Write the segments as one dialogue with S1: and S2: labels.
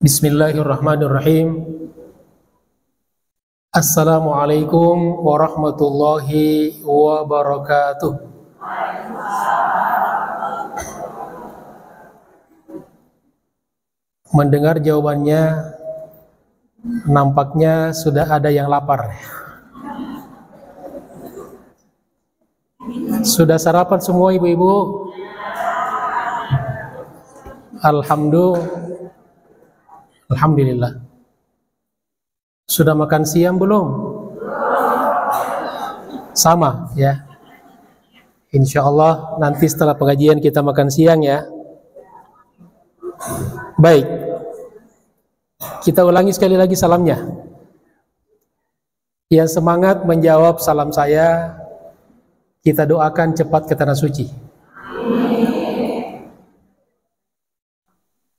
S1: Bismillahirrahmanirrahim. Assalamualaikum warahmatullahi wabarakatuh. Mendengar jawabannya, nampaknya sudah ada yang lapar. Sudah sarapan semua ibu-ibu? Alhamdulillah. Sudah makan siang belum? Sama ya. Insya Allah nanti setelah pengajian kita makan siang ya. Baik. Kita ulangi sekali lagi salamnya. Yang semangat menjawab salam saya, kita doakan cepat ke tanah suci.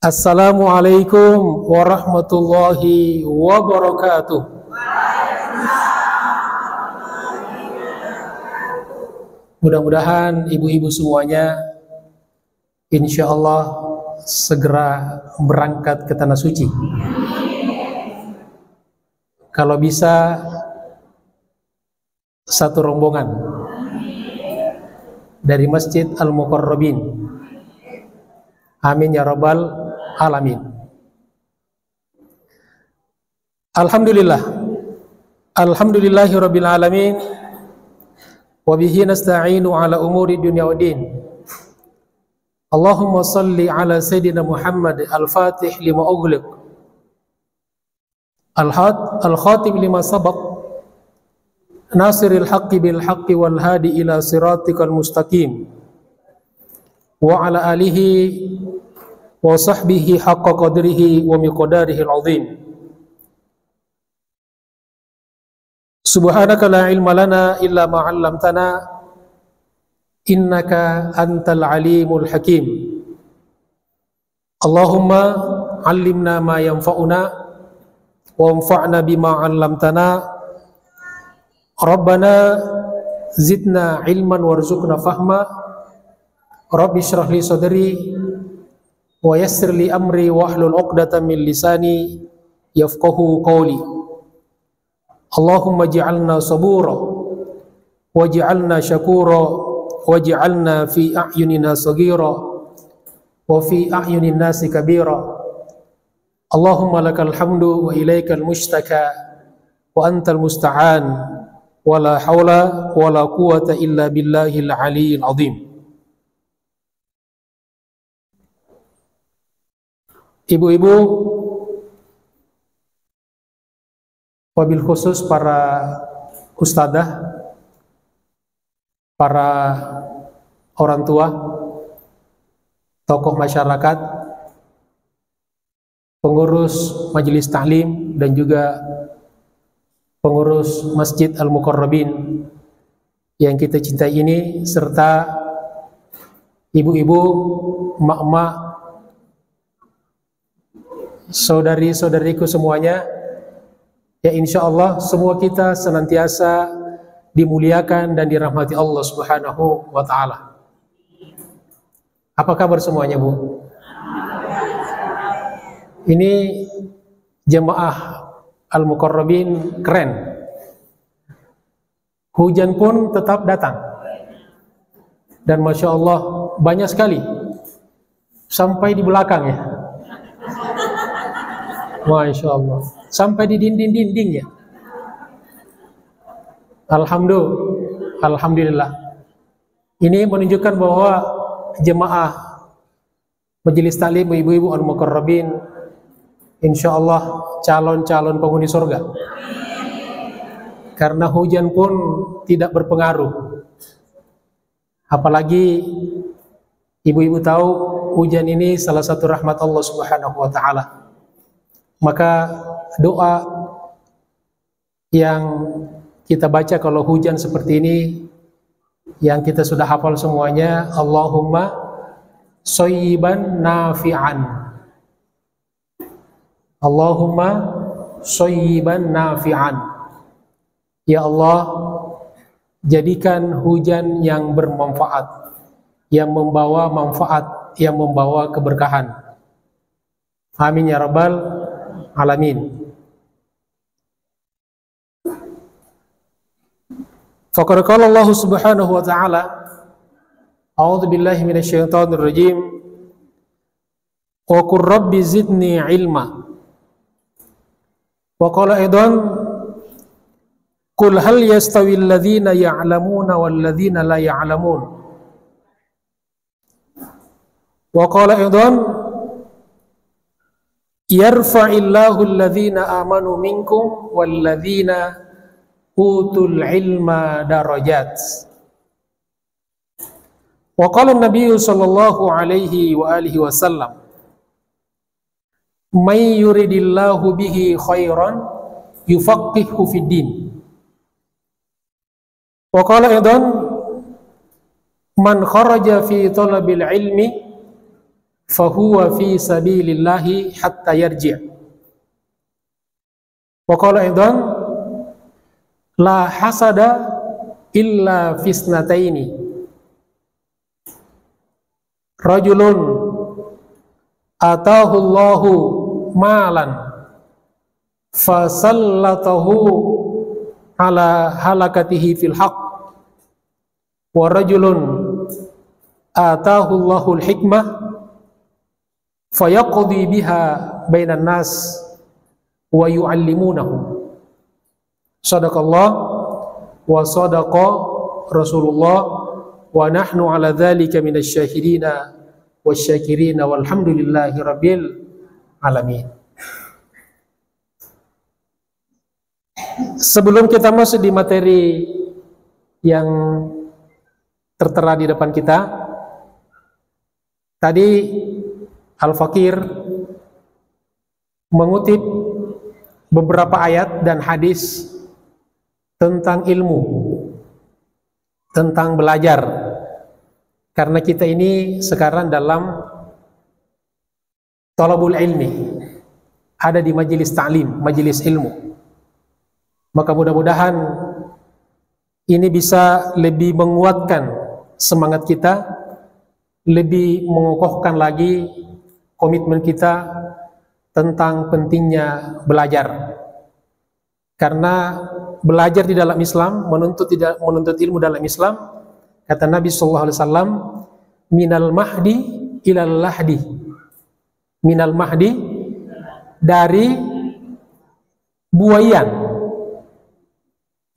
S1: Assalamualaikum warahmatullahi wabarakatuh. Mudah-mudahan ibu-ibu semuanya insya Allah segera berangkat ke tanah suci. Kalau bisa satu rombongan dari Masjid Al-Muqarrabin. Amin ya rabbal alamin. Alhamdulillah. Alhamdulillahi rabbil alamin. Wa bihi nasta'inu ala umuri dunya wa din. Allahumma salli ala Sayyidina Muhammad al-Fatih lima ughliq, al-khatim lima sabaq, nasiril haqqi bil haqqi wal hadi ila siratikal mustaqim, wa ala alihi wa sahbihi haqqa qadrihi wa miqdarihi al-azim. Subhanaka la ilma lana illa ma 'allamtana innaka antal alimul hakim. Allahumma 'allimna ma yanfa'una wa anfa'na bima 'allamtana. Rabbana zidna ilman warzuqna fahma. Rabbi shrah li sadri wa yassir li amri wahlul 'uqdatam min lisani yafqahu qawli. Allahumma ij'alna sabura waj'alna syakura waj'alna fi a'yunina saghira wa fi a'yunin nasi kabira. Allahumma lakal hamdu wa ilaikal mushtaka wa antal musta'an wa la hawla wa la quwwata illa billahil aliyyil azim. Ibu-ibu, wabil khusus para ustadzah, para orang tua, tokoh masyarakat, pengurus majelis taklim dan juga pengurus Masjid Al-Muqarrabin yang kita cintai ini, serta ibu-ibu, emak-emak, saudari-saudariku semuanya, ya insya Allah semua kita senantiasa dimuliakan dan dirahmati Allah Subhanahu wa ta'ala. Apa kabar semuanya, Bu? Ini jemaah Al-Muqarrabin keren. Hujan pun tetap datang. Dan Masya Allah banyak sekali. Sampai di belakang ya. Masya Allah. Sampai di dinding-dindingnya. Alhamdulillah. Ini menunjukkan bahwa jemaah majelis taklim ibu-ibu Al-Muqarrabin insya Allah calon-calon penghuni surga. Karena hujan pun tidak berpengaruh. Apalagi ibu-ibu tahu hujan ini salah satu rahmat Allah Subhanahu wa ta'ala. Maka doa yang kita baca kalau hujan seperti ini, yang kita sudah hafal semuanya, Allahumma shayyiban nafi'an. Allahumma shayyiban nafi'an. Ya Allah, jadikan hujan yang bermanfaat, yang membawa manfaat, yang membawa keberkahan. Amin ya rabbal alamin. Faqad qala Allah Subhanahu wa ta'ala, a'udzu billahi minasyaitonir rajim, wa qur rabbi zidni ilma. Wa qala aidan, qul hal yastawi alladhina ya'lamuna wal ladzina la ya'lamun. Wa qala aidan, yarfa'illahu alladhina amanu minkum wal ladzina utul ilma darajat. Wa qala an-nabiy sallallahu alaihi wa alihi wasallam, may yuridillahu bihi khairan yufaqihu fid din. Wa qala aidan, man kharaja fi talabil ilmi fahuwa fi sabilillahi hatta yarji'. Wa qala aidan, la hasada illa fisnataini, rajulun atahu Allahu malan fasallatahu ala halakatihi fil haqq, wa rajulun atahu Allahu al-hikmah fayaqdi biha bainan nas wa yu'allimunahum. Sadaqallah wa sadaqa Rasulullah wa nahnu ala dzalika minasy syahidina wasyakirina walhamdulillahi rabbil alamin. Sebelum kita masuk di materi yang tertera di depan kita, tadi Al-Fakir mengutip beberapa ayat dan hadis tentang ilmu, tentang belajar. Karena kita ini sekarang dalam talabul ilmi, ada di majelis ta'lim, majelis ilmu. Maka mudah-mudahan ini bisa lebih menguatkan semangat kita, lebih mengokohkan lagi komitmen kita tentang pentingnya belajar. Karena belajar di dalam Islam, menuntut ilmu dalam Islam, kata Nabi sallallahu alaihi wasallam, minal mahdi ilal lahdi. Minal mahdi, dari buayan,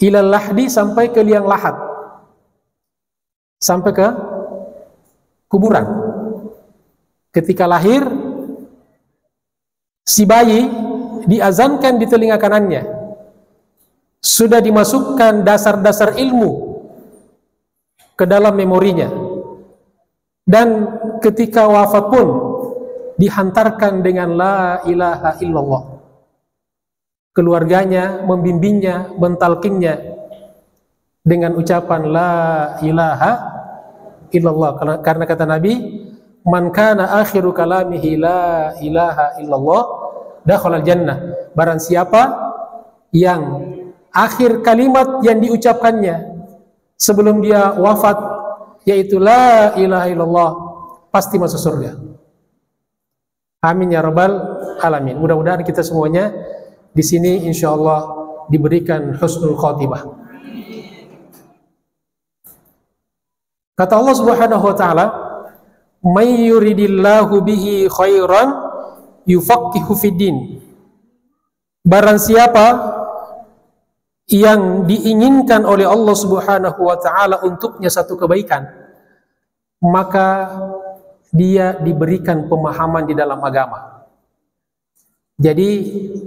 S1: ilal lahdi, sampai ke liang lahat, sampai ke kuburan. Ketika lahir, si bayi diazankan di telinga kanannya, sudah dimasukkan dasar-dasar ilmu ke dalam memorinya, dan ketika wafat pun dihantarkan dengan la ilaha illallah. Keluarganya membimbingnya, mentalkinnya dengan ucapan la ilaha illallah. Karena kata Nabi, man kana akhiru kalamihi la ilaha illallah dakhala al-jannah. Barang siapa yang akhir kalimat yang diucapkannya sebelum dia wafat yaitu la ilaha illallah, pasti masuk surga. Amin ya rabbal alamin. Mudah-mudahan kita semuanya di sini insyaallah diberikan husnul khotimah. Kata Allah Subhanahu wa taala, may yuridillahu bihi khairan yufaqihu fid din. Barang siapa yang diinginkan oleh Allah Subhanahu wa ta'ala untuknya satu kebaikan, maka dia diberikan pemahaman di dalam agama. Jadi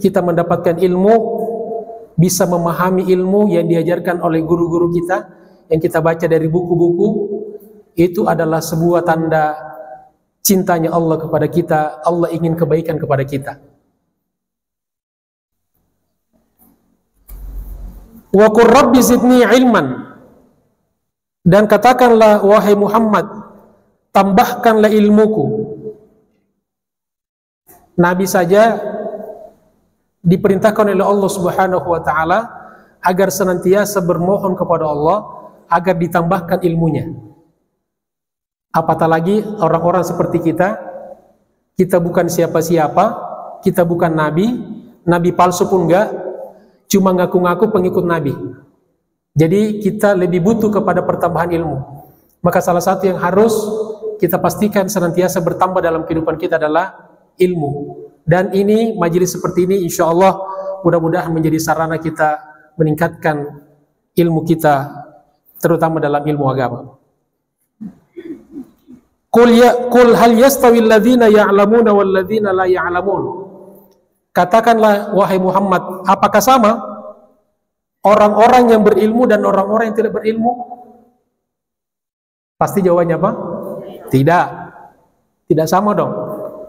S1: kita mendapatkan ilmu, bisa memahami ilmu yang diajarkan oleh guru-guru kita, yang kita baca dari buku-buku, itu adalah sebuah tanda cintanya Allah kepada kita. Allah ingin kebaikan kepada kita. Wa qur rabbi zidni ilman, dan katakanlah wahai Muhammad, tambahkanlah ilmuku. Nabi saja diperintahkan oleh Allah Subhanahu wa taala agar senantiasa bermohon kepada Allah agar ditambahkan ilmunya. Apatah lagi orang-orang seperti kita bukan siapa-siapa, kita bukan nabi, nabi palsu pun enggak, cuma ngaku-ngaku pengikut nabi. Jadi kita lebih butuh kepada pertambahan ilmu. Maka salah satu yang harus kita pastikan senantiasa bertambah dalam kehidupan kita adalah ilmu. Dan ini majelis seperti ini insya Allah mudah-mudahan menjadi sarana kita meningkatkan ilmu kita, terutama dalam ilmu agama. Qul hal yastawi alladhina ya'lamuna wal ladzina la ya'lamun. Katakanlah wahai Muhammad, apakah sama orang-orang yang berilmu dan orang-orang yang tidak berilmu? Pasti jawabannya apa? Tidak. Tidak sama dong.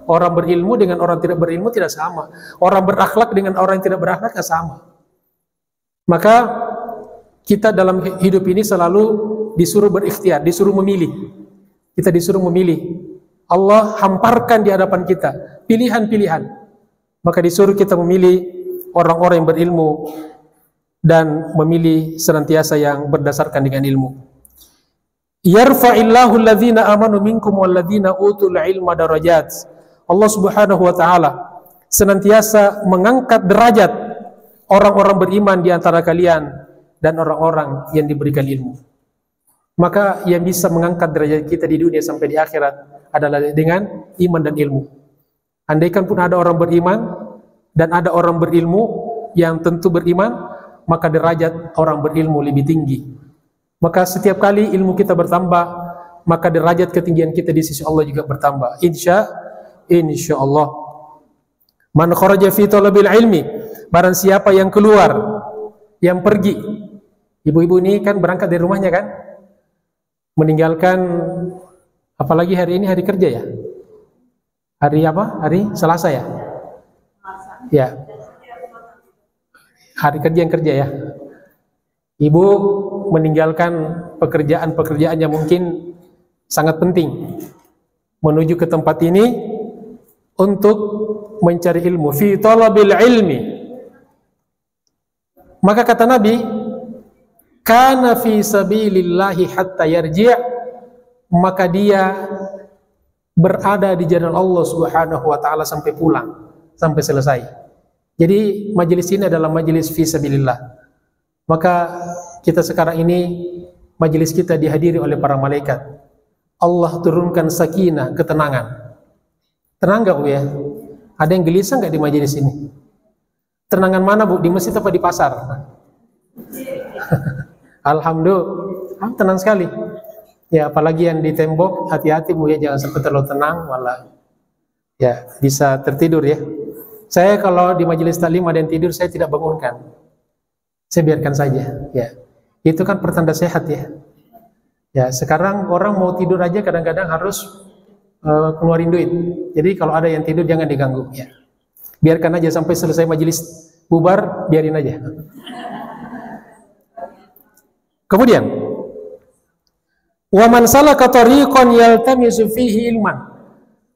S1: Orang berilmu dengan orang tidak berilmu tidak sama. Orang berakhlak dengan orang yang tidak berakhlak tidak sama. Maka kita dalam hidup ini selalu disuruh berikhtiar, disuruh memilih. Kita disuruh memilih. Allah hamparkan di hadapan kita pilihan-pilihan. Maka disuruh kita memilih orang-orang yang berilmu dan memilih senantiasa yang berdasarkan dengan ilmu. Yarfa'illahu alladhina amanu minkum walladhina utul ilma darajat. Allah Subhanahu wa taala senantiasa mengangkat derajat orang-orang beriman di antara kalian dan orang-orang yang diberikan ilmu. Maka yang bisa mengangkat derajat kita di dunia sampai di akhirat adalah dengan iman dan ilmu. Andaikan pun ada orang beriman dan ada orang berilmu yang tentu beriman, maka derajat orang berilmu lebih tinggi. Maka setiap kali ilmu kita bertambah, maka derajat ketinggian kita di sisi Allah juga bertambah. Insya Allah. Man kharaja fi talabil ilmi, barang siapa yang keluar, yang pergi. Ibu-ibu ini kan berangkat dari rumahnya kan? Meninggalkan, apalagi hari ini hari kerja ya? Hari apa? Hari Selasa ya? Ya. Hari kerja yang kerja ya. Ibu meninggalkan pekerjaan-pekerjaan yang mungkin sangat penting menuju ke tempat ini untuk mencari ilmu. Fi talabil ilmi. Maka kata Nabi, kana fi sabilillahi hatta yarji', maka dia berada di jalan Allah Subhanahu wa taala sampai pulang, sampai selesai. Jadi majelis ini adalah majelis fi sabilillah. Maka kita sekarang ini majelis kita dihadiri oleh para malaikat. Allah turunkan sakinah, ketenangan. Tenang enggak Bu ya? Ada yang gelisah enggak di majelis ini? Tenangan mana Bu? Di masjid apa di pasar? Alhamdulillah, tenang sekali. Ya, apalagi yang di tembok, hati-hati Bu ya, jangan sampai terlalu tenang, malah ya bisa tertidur ya. Saya kalau di majelis taklim ada yang tidur, saya tidak bangunkan. Saya biarkan saja, ya. Itu kan pertanda sehat ya. Ya, sekarang orang mau tidur aja kadang-kadang harus keluarin duit. Jadi kalau ada yang tidur jangan diganggu ya. Biarkan aja sampai selesai majelis bubar, biarin aja. Kemudian, wa man salaka tariqan yaltamisu fihi ilman.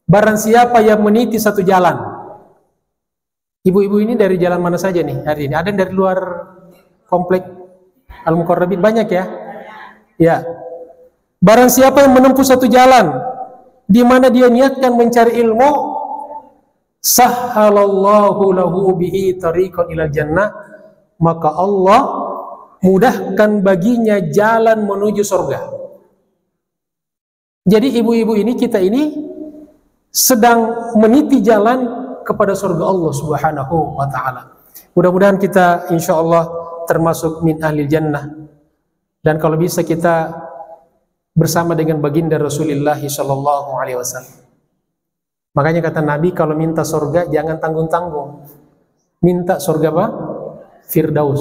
S1: Barang siapa yang meniti satu jalan. Ibu-ibu ini dari jalan mana saja nih hari ini? Ada yang dari luar komplek Al-Mukarrabin banyak ya? Ya. Barang siapa yang menempuh satu jalan di mana dia niatkan mencari ilmu, sahhalallahu lahu bihi tariqan ilal jannah, maka Allah mudahkan baginya jalan menuju surga. Jadi ibu-ibu ini, kita ini sedang meniti jalan kepada surga Allah Subhanahu wa taala. Mudah-mudahan kita insyaallah termasuk min ahli jannah. Dan kalau bisa kita bersama dengan baginda Rasulullah sallallahu alaihi wasallam. Makanya kata Nabi, kalau minta surga jangan tanggung-tanggung. Minta surga apa? Firdaus.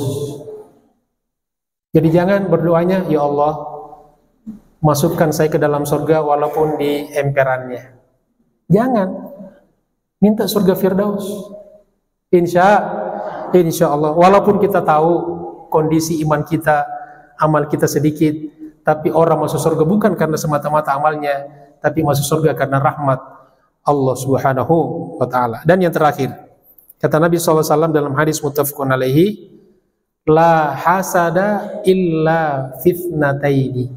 S1: Jadi jangan berdoanya, ya Allah, masukkan saya ke dalam surga walaupun di emperannya. Jangan. Minta surga Firdaus. Insya Allah. Walaupun kita tahu kondisi iman kita, amal kita sedikit, tapi orang masuk surga bukan karena semata-mata amalnya, tapi masuk surga karena rahmat Allah Subhanahu wa taala. Dan yang terakhir, kata Nabi SAW dalam hadis muttafaqun alaihi, la hasada illa fitnataini.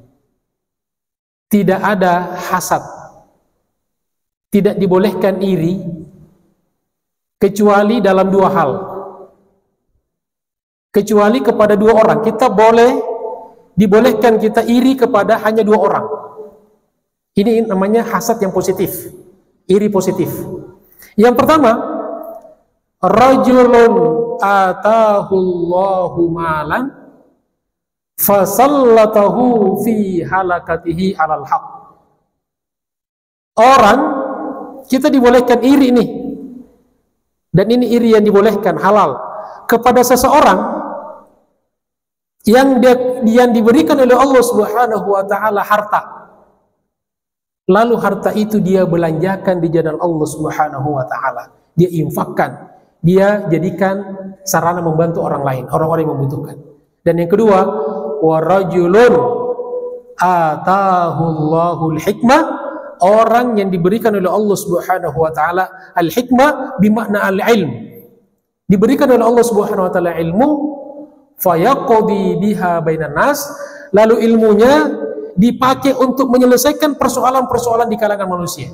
S1: Tidak ada hasad, tidak dibolehkan iri kecuali dalam dua hal. Kecuali kepada dua orang. Kita dibolehkan kita iri kepada hanya dua orang. Ini namanya hasad yang positif, iri positif. Yang pertama, rajulun atahullahu malan fasallatahu fi halakatihi alal haq. Orang, kita dibolehkan iri nih, dan ini iri yang dibolehkan, halal, kepada seseorang yang diberikan oleh Allah Subhanahu wa taala harta. Lalu harta itu dia belanjakan di jalan Allah Subhanahu wa taala. Dia infakkan, dia jadikan sarana membantu orang lain, orang-orang yang membutuhkan. Dan yang kedua, wa rajulun atahullahu al-hikmah, orang yang diberikan oleh Allah Subhanahu wa taala al-hikmah bermakna al-ilm. Diberikan oleh Allah Subhanahu wa taala ilmu, fayaqdi biha bainan nas, lalu ilmunya dipakai untuk menyelesaikan persoalan-persoalan di kalangan manusia.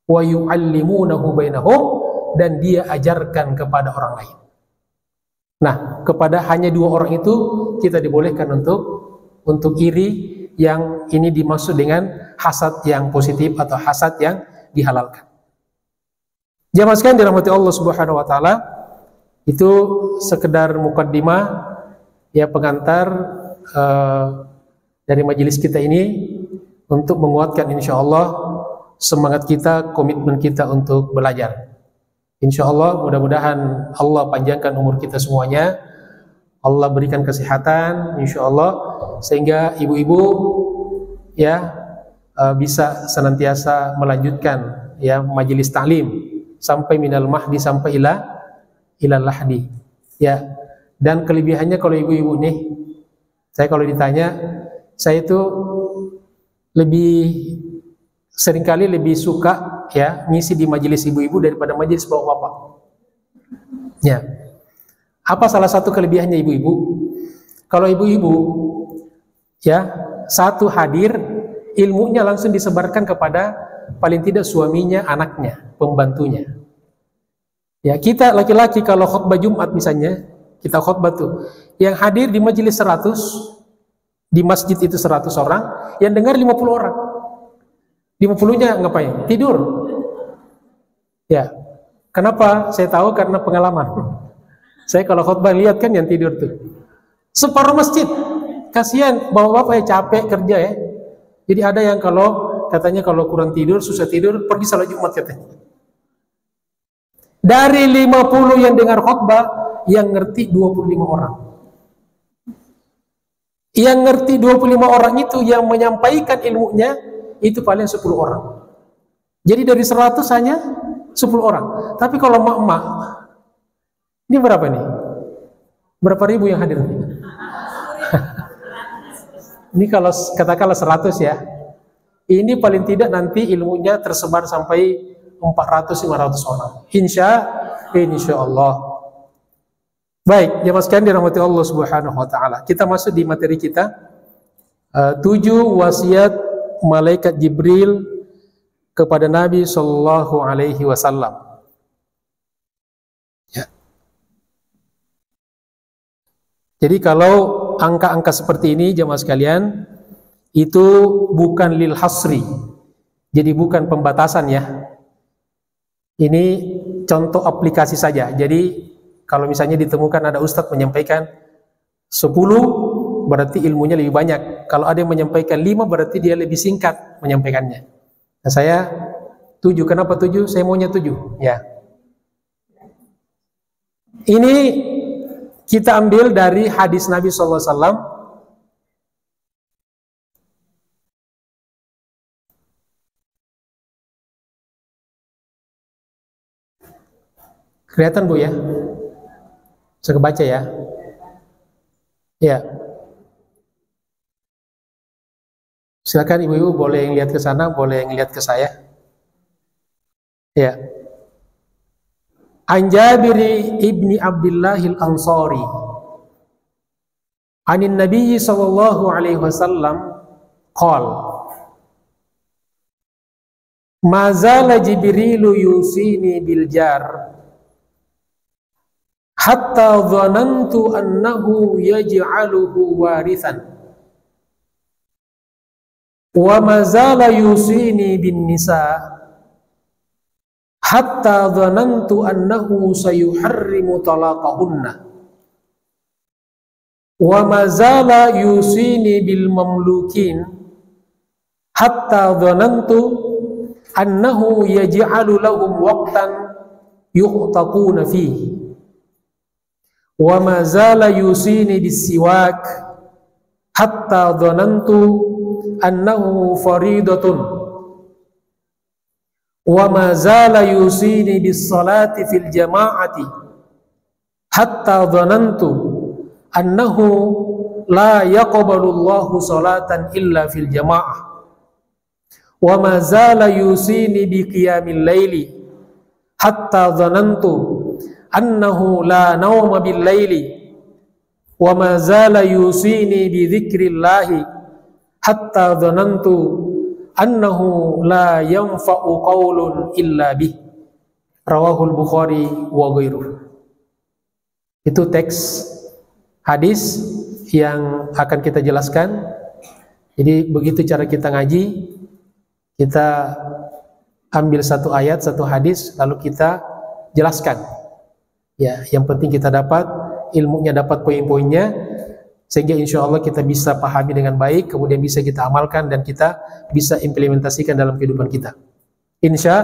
S1: Wa yu'allimunahu bainahum, dan dia ajarkan kepada orang lain. Nah, kepada hanya dua orang itu kita dibolehkan untuk iri, yang ini dimaksud dengan hasad yang positif atau hasad yang dihalalkan. Jamaah sekalian dirahmati Allah Subhanahu wa taala, itu sekedar mukaddimah, ya, pengantar dari majelis kita ini untuk menguatkan insyaallah semangat kita, komitmen kita untuk belajar. Insyaallah mudah-mudahan Allah panjangkan umur kita semuanya, Allah berikan kesehatan insyaallah, sehingga ibu-ibu ya bisa senantiasa melanjutkan ya majelis ta'lim sampai minal mahdi sampai ilal lahdi. Ya. Dan kelebihannya kalau ibu-ibu nih, saya kalau ditanya, saya itu seringkali lebih suka ya ngisi di majelis ibu-ibu daripada majelis bapak-bapak. Ya. Apa salah satu kelebihannya ibu-ibu? Kalau ibu-ibu ya satu hadir, ilmunya langsung disebarkan kepada paling tidak suaminya, anaknya, pembantunya. Ya, kita laki-laki kalau khutbah Jumat misalnya, kita khutbah tuh, yang hadir di majelis 100, di masjid itu 100 orang, yang dengar 50 orang. 50-nya ngapain? Tidur. Ya. Kenapa? Saya tahu karena pengalaman. Saya kalau khutbah lihat kan yang tidur tuh. Separuh masjid. Kasihan bapak-bapak ya, capek kerja ya. Jadi ada yang katanya kalau kurang tidur, susah tidur, pergi salat Jumat katanya. Dari 50 yang dengar khutbah, yang ngerti 25 orang. Yang ngerti 25 orang itu, yang menyampaikan ilmunya, itu paling 10 orang. Jadi dari 100 hanya 10 orang. Tapi kalau mak-mak, ini berapa nih? Berapa ribu yang hadir? Ini kalau katakanlah 100 ya. Ini paling tidak nanti ilmunya tersebar sampai 400-500 orang. Insya Allah. Baik, jemaah sekalian dirahmati Allah Subhanahu wa taala. Kita masuk di materi kita. 7 wasiat malaikat Jibril kepada Nabi sallallahu alaihi wasallam. Ya. Jadi kalau angka-angka seperti ini jemaah sekalian, itu bukan lil hasri. Jadi bukan pembatasan ya. Ini contoh aplikasi saja. Jadi kalau misalnya ditemukan ada ustadz menyampaikan 10, berarti ilmunya lebih banyak. Kalau ada yang menyampaikan 5, berarti dia lebih singkat menyampaikannya. Nah, saya 7. Kenapa 7? Saya maunya 7. Ya. Ini kita ambil dari hadis Nabi SAW. Kelihatan Bu ya? Bisa kebaca ya? Ya. Silakan ibu-ibu, boleh yang lihat ke sana, boleh yang lihat ke saya. Ya. An Jabir ibni Abdillahil Ansari anin Nabi sallallahu alaihi wasallam qala ma zala Jibrilu yusini bil jar hatta dhanantu annahu yaj'aluhu warithan wa ma zala yusini bin nisa hatta dhanantu annahu sayuharrimu talaqahunna wa ma zala yusini bil mamlukin hatta dhanantu annahu yaj'alu lahum waqtan yuhtaquna fihi wa ma zala yusini bis siwak hatta dhanantu annahu faridatun wa ma zala yusini bis salati fil jama'ati hatta dhanantu annahu la yaqbalu Allahu salatan illa fil jama'ah wa ma zala yusini bi qiyamil laili hatta dhanantu annahu la nawma bil laili wa ma zala yusini bi dzikrillahi hatta dhanantu annahu la yanfa'u qaulun illa bih. Rawahul Bukhari wa ghairuh. Itu teks hadis yang akan kita jelaskan. Jadi begitu cara kita ngaji, kita ambil satu ayat, satu hadis, lalu kita jelaskan. Ya, yang penting kita dapat ilmunya, dapat poin-poinnya, sehingga insya Allah kita bisa pahami dengan baik, kemudian bisa kita amalkan dan kita bisa implementasikan dalam kehidupan kita. Insya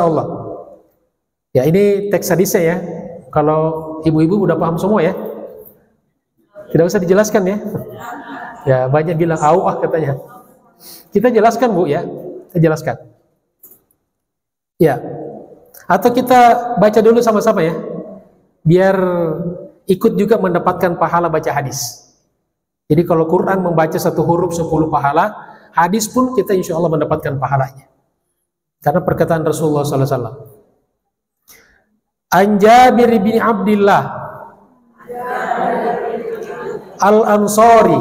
S1: Allah. Ya, ini teks hadisnya ya. Kalau ibu-ibu udah paham semua ya, tidak usah dijelaskan ya. Ya, banyak bilang auah katanya. Kita jelaskan Bu ya, kita jelaskan. Ya, atau kita baca dulu sama-sama ya, biar ikut juga mendapatkan pahala baca hadis. Jadi kalau Quran membaca satu huruf 10 pahala, hadis pun kita insya Allah mendapatkan pahalanya. Karena perkataan Rasulullah SAW. An Jabir bin Abdillah Al-Ansari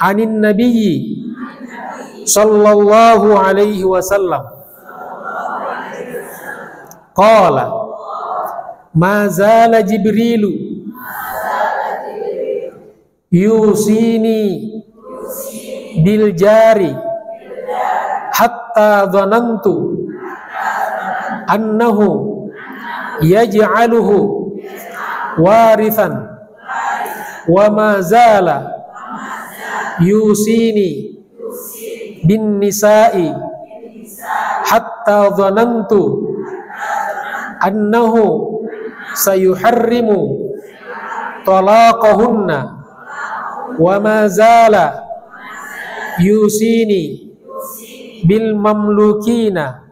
S1: anin Nabiyyi sallallahu alaihi wasallam qala ma zala Jibrilu yusini bil jari hatta dhanantu annahu yaj'aluhu warithan wa ma zala yusini bin nisa'i hatta dhanantu annahu sayuharrimu talaqahunna wa ma zala yusini bil mamlukina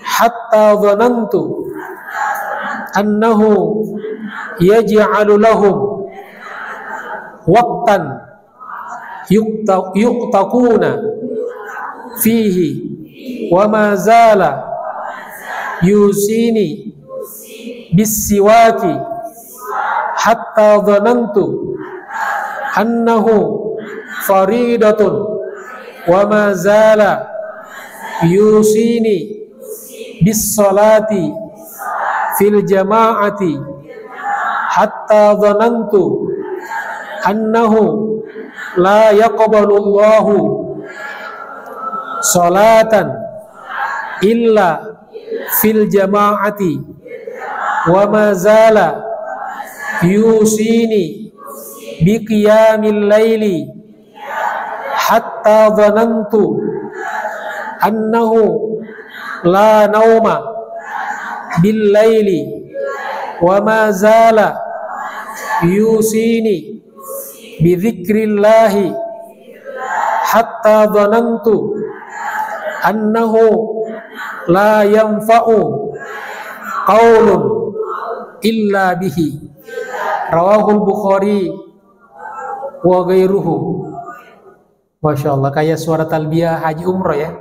S1: hatta dhanantu annahu yaj'alu lahum waqtan yuqtaquna fihi wa ma zala yusini bis-siwaki hatta dhanantu annahu faridatun wa ma zala yusini bis-salati fil jama'ati hatta dhanantu annahu la yaqbalu Allahu salatan illa fil jama'ati wa ma zala yusini bi qiyamil laili hatta dhanantu annahu la nauma bil laili wa ma zala yusini bi dzikrillahi hatta dhanantu annahu la yanfa'u qaulun illa bihi. Rawahul Bukhari wa ghairuhu. Masya Allah, kayak suara talbiyah haji umroh ya.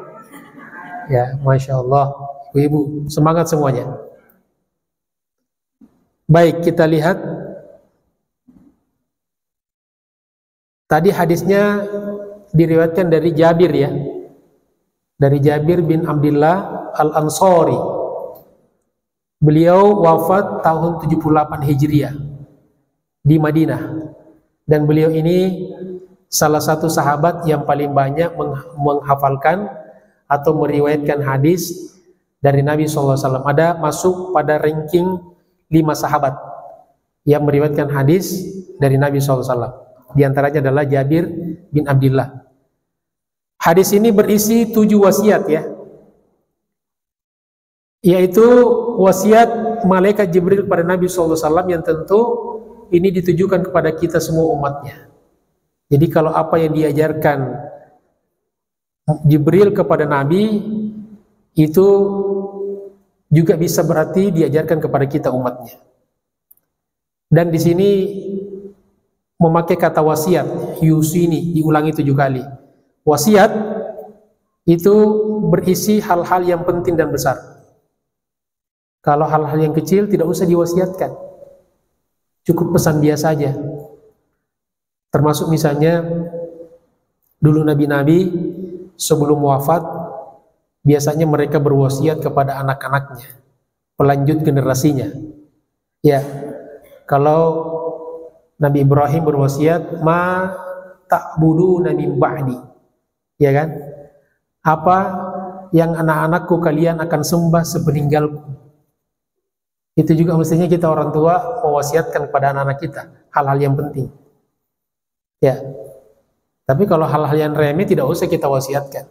S1: Ya, Masya Allah. Ibu-ibu, semangat semuanya. Baik, kita lihat. Tadi hadisnya diriwayatkan dari Jabir ya. Dari Jabir bin Abdillah Al-Ansari. Beliau wafat tahun 78 Hijriah di Madinah. Dan beliau ini salah satu sahabat yang paling banyak menghafalkan atau meriwayatkan hadis dari Nabi SAW. Ada masuk pada ranking 5 sahabat yang meriwayatkan hadis dari Nabi SAW. Di antaranya adalah Jabir bin Abdullah. Hadis ini berisi 7 wasiat ya, yaitu wasiat malaikat Jibril pada Nabi SAW yang tentu ini ditujukan kepada kita semua umatnya. Jadi kalau apa yang diajarkan Jibril kepada Nabi itu juga bisa berarti diajarkan kepada kita umatnya. Dan di sini memakai kata wasiat, yusini, diulangi 7 kali. Wasiat itu berisi hal-hal yang penting dan besar. Kalau hal-hal yang kecil tidak usah diwasiatkan, cukup pesan dia saja. Termasuk misalnya dulu nabi-nabi sebelum wafat biasanya mereka berwasiat kepada anak-anaknya, pelanjut generasinya. Ya, kalau Nabi Ibrahim berwasiat, ma ta'buduna min ba'di, ya kan? Apa yang anak-anakku kalian akan sembah sepeninggalku. Itu juga mestinya kita orang tua mewasiatkan kepada anak-anak kita hal-hal yang penting. Ya. Tapi kalau hal-hal yang remeh tidak usah kita wasiatkan.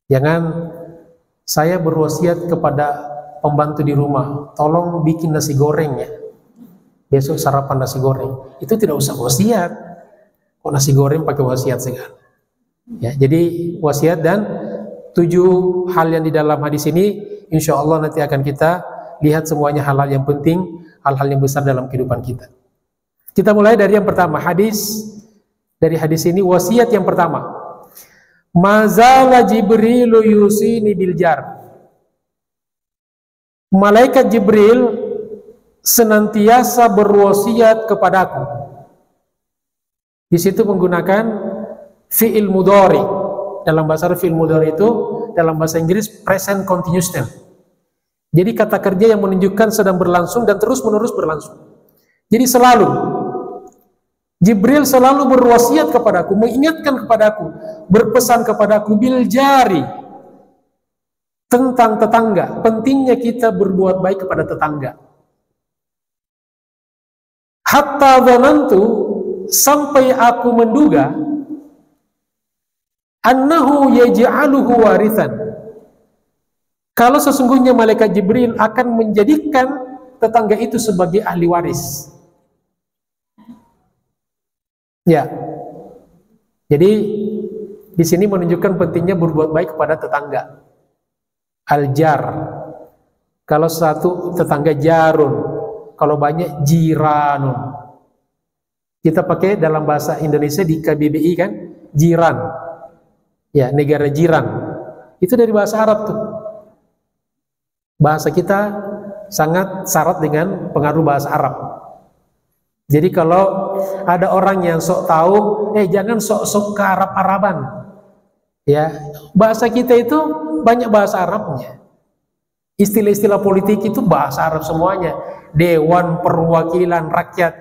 S1: Jangan saya berwasiat kepada pembantu di rumah, tolong bikin nasi goreng ya. Besok sarapan nasi goreng. Itu tidak usah wasiat. Kok nasi goreng pakai wasiat segala. Ya, jadi wasiat dan 7 hal yang di dalam hadis ini insya Allah nanti akan kita lihat semuanya hal-hal yang penting, hal-hal yang besar dalam kehidupan kita. Kita mulai dari yang pertama, dari hadis ini wasiat yang pertama. Mazala Jibrilu yusini bil jar. Malaikat Jibril senantiasa berwasiat kepadaku. Di situ menggunakan fi'il mudhari. Dalam bahasa fi'il mudhari itu dalam bahasa Inggris present continuous tense. Jadi kata kerja yang menunjukkan sedang berlangsung dan terus-menerus berlangsung. Jadi selalu Jibril selalu berwasiat kepadaku, mengingatkan kepadaku, berpesan kepadaku bil jari tentang tetangga, pentingnya kita berbuat baik kepada tetangga. Hatta dhanantu, sampai aku menduga annahu yaj'aluhu warithan, kalau sesungguhnya malaikat Jibril akan menjadikan tetangga itu sebagai ahli waris. Ya. Jadi di sini menunjukkan pentingnya berbuat baik kepada tetangga. Al-jar. Kalau satu tetangga jarun, kalau banyak jiranun. Kita pakai dalam bahasa Indonesia di KBBI kan, jiran. Ya, negara jiran. Itu dari bahasa Arab tuh. Bahasa kita sangat syarat dengan pengaruh bahasa Arab. Jadi kalau ada orang yang sok tahu, jangan sok-sok ke Arab-Araban. Ya, bahasa kita itu banyak bahasa Arabnya. Istilah-istilah politik itu bahasa Arab semuanya. Dewan Perwakilan Rakyat,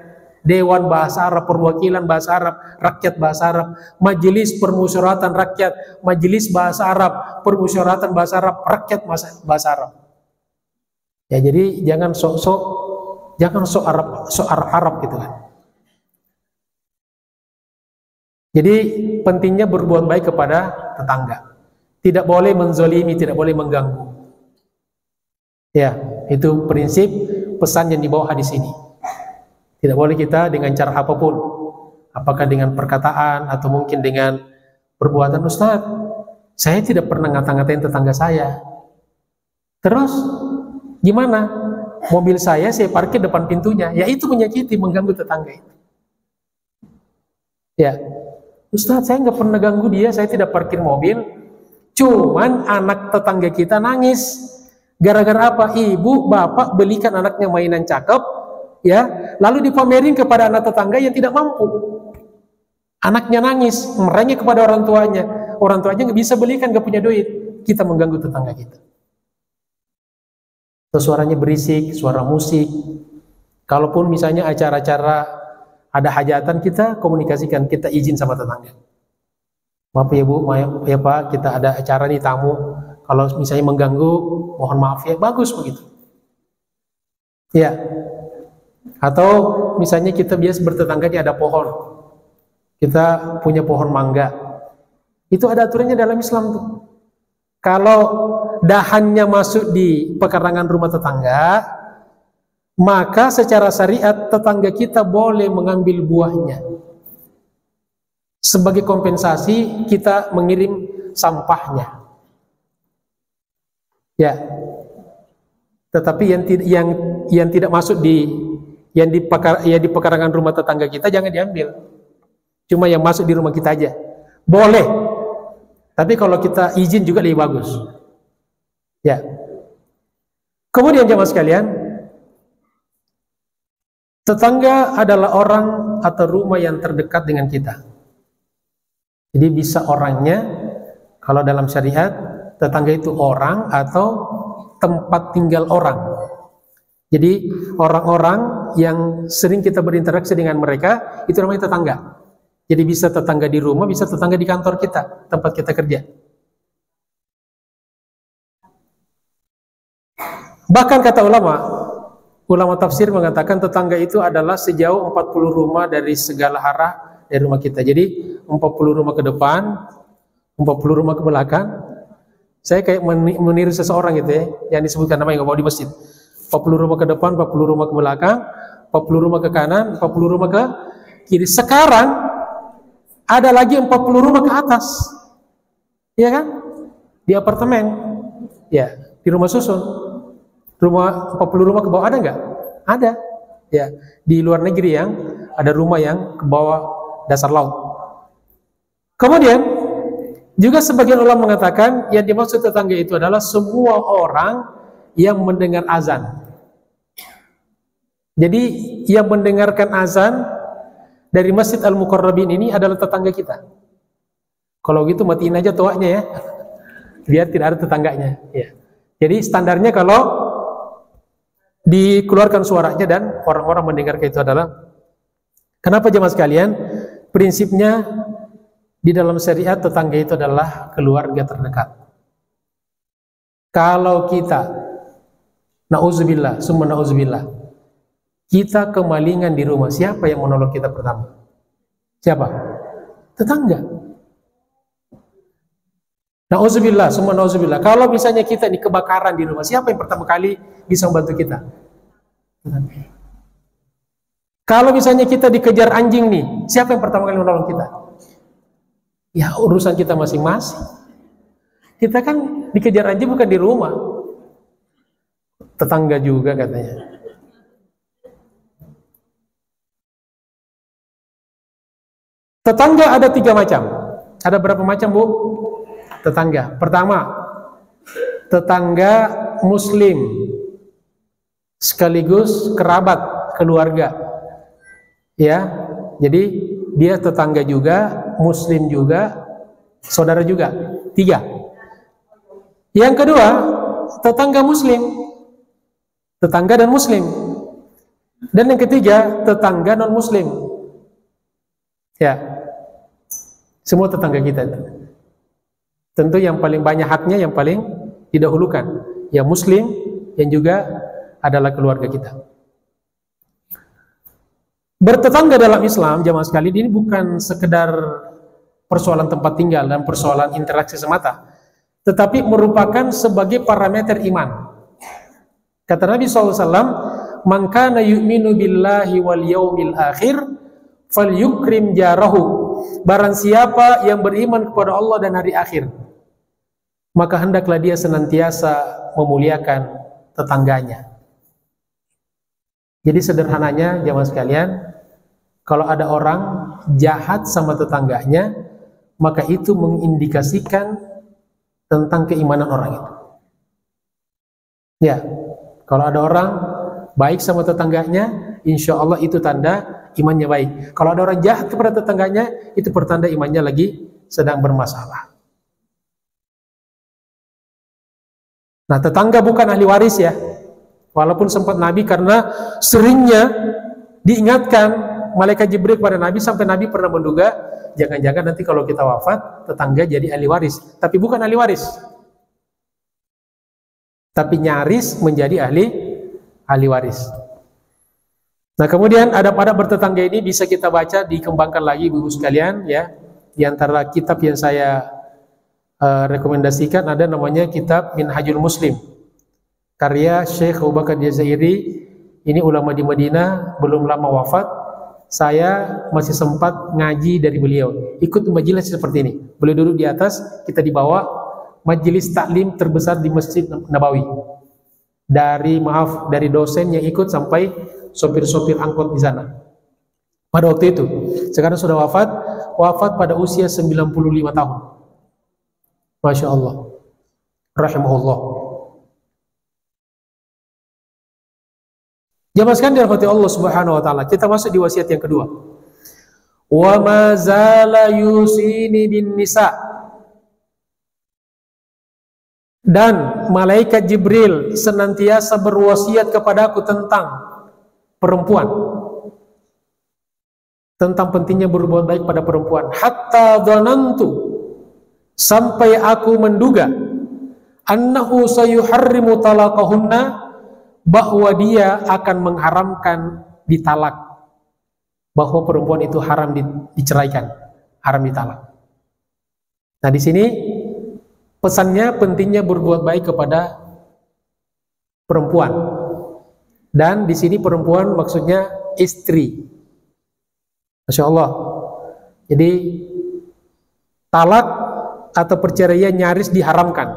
S1: Dewan Bahasa Arab, Perwakilan Bahasa Arab, Rakyat Bahasa Arab, Majelis Permusyawaratan Rakyat, Majelis Bahasa Arab, Permusyawaratan Bahasa Arab, Rakyat Bahasa Arab. Ya, jadi jangan sok-sok Arab gitu kan. Jadi pentingnya berbuat baik kepada tetangga. Tidak boleh menzolimi, tidak boleh mengganggu. Ya, itu prinsip pesan yang dibawa hadis ini. Tidak boleh kita dengan cara apapun, apakah dengan perkataan atau mungkin dengan perbuatan. Ustaz, saya tidak pernah ngata-ngatain tetangga saya. Terus gimana? Mobil saya parkir depan pintunya, ya itu menyakiti, mengganggu tetangga itu. Ya, Ustaz, saya nggak pernah ganggu dia, saya tidak parkir mobil. Cuman anak tetangga kita nangis. Gara-gara apa? Ibu, bapak belikan anaknya mainan cakep, ya, lalu dipamerin kepada anak tetangga yang tidak mampu. Anaknya nangis, merengek kepada orang tuanya. Orang tuanya nggak bisa belikan, nggak punya duit. Kita mengganggu tetangga kita. atau suaranya berisik, suara musik. Kalaupun misalnya acara-acara ada hajatan, kita komunikasikan, kita izin sama tetangga. Maaf ya Bu, maaf ya Pak, kita ada acara nih tamu. Kalau misalnya mengganggu, mohon maaf ya, bagus begitu. Ya. Atau misalnya kita biasa bertetangga di ada pohon. Kita punya pohon mangga. Itu ada aturannya dalam Islam tuh. Kalau dahannya masuk di pekarangan rumah tetangga, maka secara syariat tetangga kita boleh mengambil buahnya. Sebagai kompensasi kita mengirim sampahnya. Ya. Tetapi yang tidak masuk di pekarangan rumah tetangga kita jangan diambil. Cuma yang masuk di rumah kita aja. Boleh. Tapi kalau kita izin juga lebih bagus. Ya. Kemudian jemaah sekalian, tetangga adalah orang atau rumah yang terdekat dengan kita. Jadi bisa orangnya, kalau dalam syariat, tetangga itu orang atau tempat tinggal orang. Jadi orang-orang yang sering kita berinteraksi dengan mereka, itu namanya tetangga. Jadi bisa tetangga di rumah, bisa tetangga di kantor kita, tempat kita kerja. Bahkan kata ulama tafsir mengatakan tetangga itu adalah sejauh 40 rumah dari segala arah dari rumah kita. Jadi 40 rumah ke depan, 40 rumah ke belakang. Saya kayak meniru seseorang gitu ya, yang disebutkan namanya nggak mau di masjid. 40 rumah ke depan, 40 rumah ke belakang, 40 rumah ke kanan, 40 rumah ke kiri. Sekarang ada lagi 40 rumah ke atas. Iya kan? Di apartemen. Ya, di rumah susun. Rumah 40 rumah ke bawah ada nggak? Ada. Ya, di luar negeri yang ada rumah yang ke bawah dasar laut. Kemudian juga sebagian ulama mengatakan yang dimaksud tetangga itu adalah semua orang yang mendengar azan. Jadi yang mendengarkan azan dari Masjid Al-Muqarrabin ini adalah tetangga kita. Kalau gitu matiin aja toanya ya, biar tidak ada tetangganya. Ya. Jadi standarnya kalau dikeluarkan suaranya dan orang-orang mendengarkan itu adalah, kenapa jemaah sekalian? Prinsipnya di dalam syariat tetangga itu adalah keluarga terdekat. Kalau kita, na'udzubillah, summa na'udzubillah, kita kemalingan di rumah, siapa yang menolong kita pertama? Siapa? Tetangga. Na'udzubillah, summa na'udzubillah. Kalau misalnya kita di kebakaran di rumah, siapa yang pertama kali bisa membantu kita? Tetangga. Kalau misalnya kita dikejar anjing nih, siapa yang pertama kali menolong kita? Ya urusan kita masing-masing. Kita kan dikejar anjing bukan di rumah. Tetangga juga katanya. Tetangga ada 3 macam. Ada berapa macam, Bu? Tetangga. Pertama, tetangga muslim sekaligus kerabat keluarga. Ya. Jadi dia tetangga juga, muslim juga, saudara juga. 3. Yang kedua, tetangga muslim. Tetangga dan muslim. Dan yang ketiga, tetangga non muslim. Ya, semua tetangga kita itu. Tentu yang paling banyak haknya, yang paling didahulukan, yang muslim, yang juga adalah keluarga kita. Bertetangga dalam Islam, jamaah sekalian, ini bukan sekedar persoalan tempat tinggal dan persoalan interaksi semata, tetapi merupakan sebagai parameter iman. Kata Nabi SAW, "Man kana yu'minu billahi wal yaumil akhir falyukrim jarahu." Barang siapa yang beriman kepada Allah dan hari akhir, maka hendaklah dia senantiasa memuliakan tetangganya. Jadi sederhananya jamaah sekalian, kalau ada orang jahat sama tetangganya, maka itu mengindikasikan tentang keimanan orang itu. Ya, kalau ada orang baik sama tetangganya, insya Allah itu tanda imannya baik. Kalau ada orang jahat kepada tetangganya, itu pertanda imannya lagi sedang bermasalah. Nah, tetangga bukan ahli waris ya. Walaupun sempat Nabi, karena seringnya diingatkan malaikat Jibril kepada Nabi, sampai Nabi pernah menduga jangan-jangan nanti kalau kita wafat tetangga jadi ahli waris. Tapi bukan ahli waris, tapi nyaris menjadi ahli waris. Nah, kemudian adab-adab bertetangga ini bisa kita baca, dikembangkan lagi Ibu sekalian ya. Di antara kitab yang saya rekomendasikan ada namanya kitab Minhajul Muslim, karya Syekh Abu Bakar Jazairi. Ini ulama di Madinah, belum lama wafat. Saya masih sempat ngaji dari beliau, ikut majelis seperti ini. Beliau duduk di atas, kita di bawah. Majelis taklim terbesar di Masjid Nabawi. Dari dosen yang ikut sampai sopir-sopir angkot di sana pada waktu itu. Sekarang sudah wafat pada usia 95 tahun. Masya Allah, rahimahullah. Jamaah sekalian dirahmati Allah Subhanahu wa taala, kita masuk di wasiat yang kedua. Wa ma zala yusini bin nisa. Dan malaikat Jibril senantiasa berwasiat kepadaku tentang perempuan, tentang pentingnya berbuat baik pada perempuan. Hatta dhanantu, sampai aku menduga, annahu sayuharrimu talaqahunna, bahwa dia akan mengharamkan ditalak, bahwa perempuan itu haram diceraikan, haram ditalak. Nah, di sini pesannya pentingnya berbuat baik kepada perempuan. Dan di sini perempuan maksudnya istri. Masya Allah. Jadi talak atau perceraian nyaris diharamkan.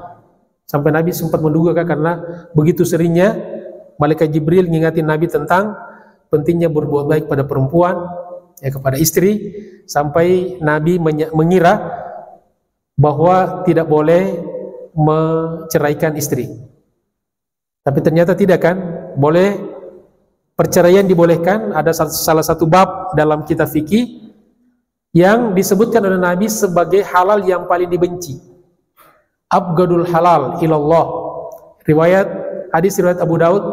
S1: Sampai Nabi sempat menduga karena begitu seringnya malaikat Jibril ngingatin Nabi tentang pentingnya berbuat baik pada perempuan, ya, kepada istri, sampai Nabi mengira bahwa tidak boleh menceraikan istri. Tapi ternyata tidak, kan? Boleh, perceraian dibolehkan. Ada salah satu bab dalam kitab fikih yang disebutkan oleh Nabi sebagai halal yang paling dibenci. Abgadul halal ilallah. Hadis riwayat Abu Daud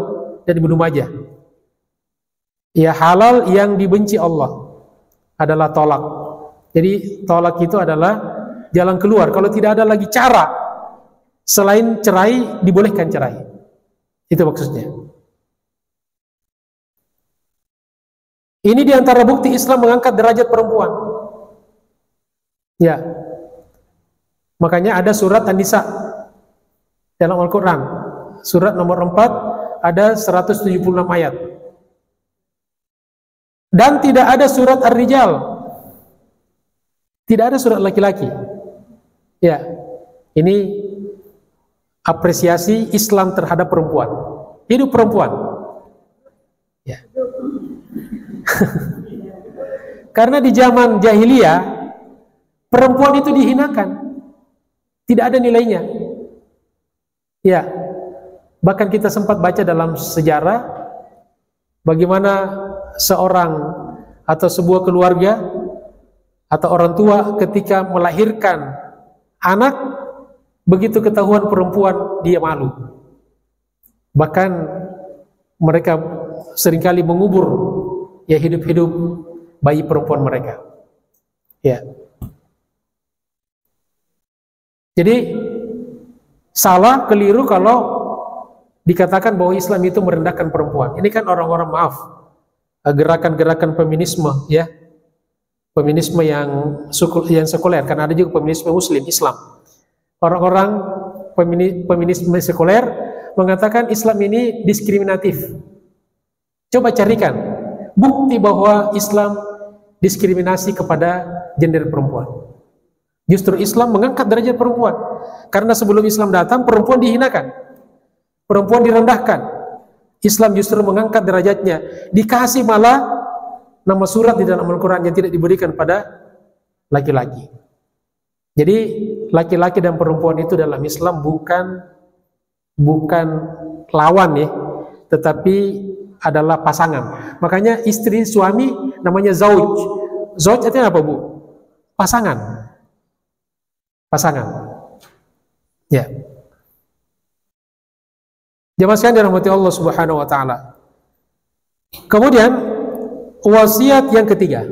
S1: dan Ibnu Majah. Ya, halal yang dibenci Allah adalah tolak. Jadi tolak itu adalah jalan keluar. Kalau tidak ada lagi cara selain cerai, dibolehkan cerai. Itu maksudnya. Ini diantara bukti Islam mengangkat derajat perempuan. Ya. Makanya ada surat An-Nisa dalam Al-Quran. Surat nomor 4 ada 176 ayat. Dan tidak ada surat Ar-Rijal. Tidak ada surat laki-laki. Ya. Ini apresiasi Islam terhadap perempuan. Hidup perempuan. Ya. Karena di zaman jahiliyah perempuan itu dihinakan, tidak ada nilainya. Ya, bahkan kita sempat baca dalam sejarah bagaimana seorang atau sebuah keluarga atau orang tua ketika melahirkan anak, begitu ketahuan perempuan, dia malu. Bahkan mereka seringkali mengubur, ya, hidup-hidup bayi perempuan mereka. Ya. Jadi salah, keliru kalau dikatakan bahwa Islam itu merendahkan perempuan. Ini kan orang-orang, maaf, gerakan-gerakan feminisme, ya, feminisme yang sekuler, karena ada juga feminisme Muslim Islam. Orang-orang feminisme sekuler mengatakan Islam ini diskriminatif. Coba carikan bukti bahwa Islam diskriminasi kepada gender perempuan. Justru Islam mengangkat derajat perempuan. Karena sebelum Islam datang, perempuan dihinakan, perempuan direndahkan. Islam justru mengangkat derajatnya. Dikasih malah nama surat di dalam Al-Quran yang tidak diberikan pada laki-laki. Jadi laki-laki dan perempuan itu dalam Islam bukan lawan, ya, tetapi adalah pasangan. Makanya istri suami namanya zauj. Zauj artinya apa, Bu? Pasangan. Pasangan. Ya. Jamaah sekalian dirahmati Allah Subhanahu wa taala. Kemudian wasiat yang ketiga.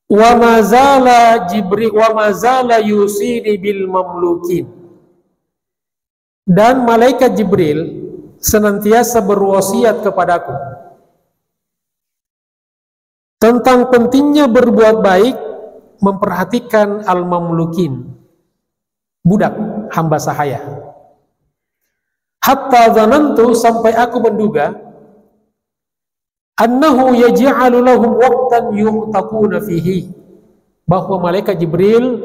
S1: Wa mazala Jibril wa mazala yusini bil mamlukin. Dan malaikat Jibril senantiasa berwasiat kepadaku tentang pentingnya berbuat baik, memperhatikan al-mamlukin, budak hamba sahaya. Hatta zanantu, sampai aku menduga, annahu yaj'alu lahum waqtan yu'taquna fihi, bahwa malaikat Jibril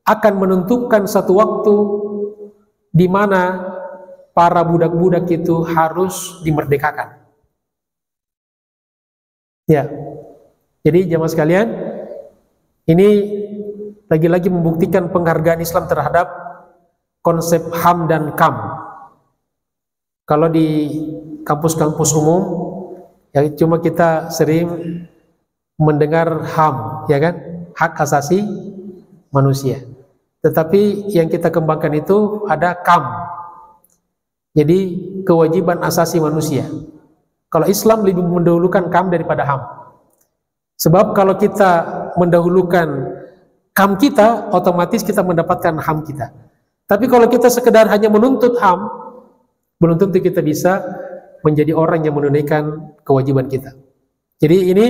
S1: akan menentukan satu waktu di mana para budak-budak itu harus dimerdekakan. Ya. Jadi jamaah sekalian, ini lagi-lagi membuktikan penghargaan Islam terhadap konsep HAM dan KAM. Kalau di kampus-kampus umum, ya cuma kita sering mendengar HAM, ya kan, hak asasi manusia. Tetapi yang kita kembangkan itu ada KAM, jadi kewajiban asasi manusia. Kalau Islam lebih mendahulukan KAM daripada HAM. Sebab kalau kita mendahulukan KAM kita, otomatis kita mendapatkan HAM kita. Tapi kalau kita sekedar hanya menuntut HAM, belum tentu kita bisa menjadi orang yang menunaikan kewajiban kita. Jadi ini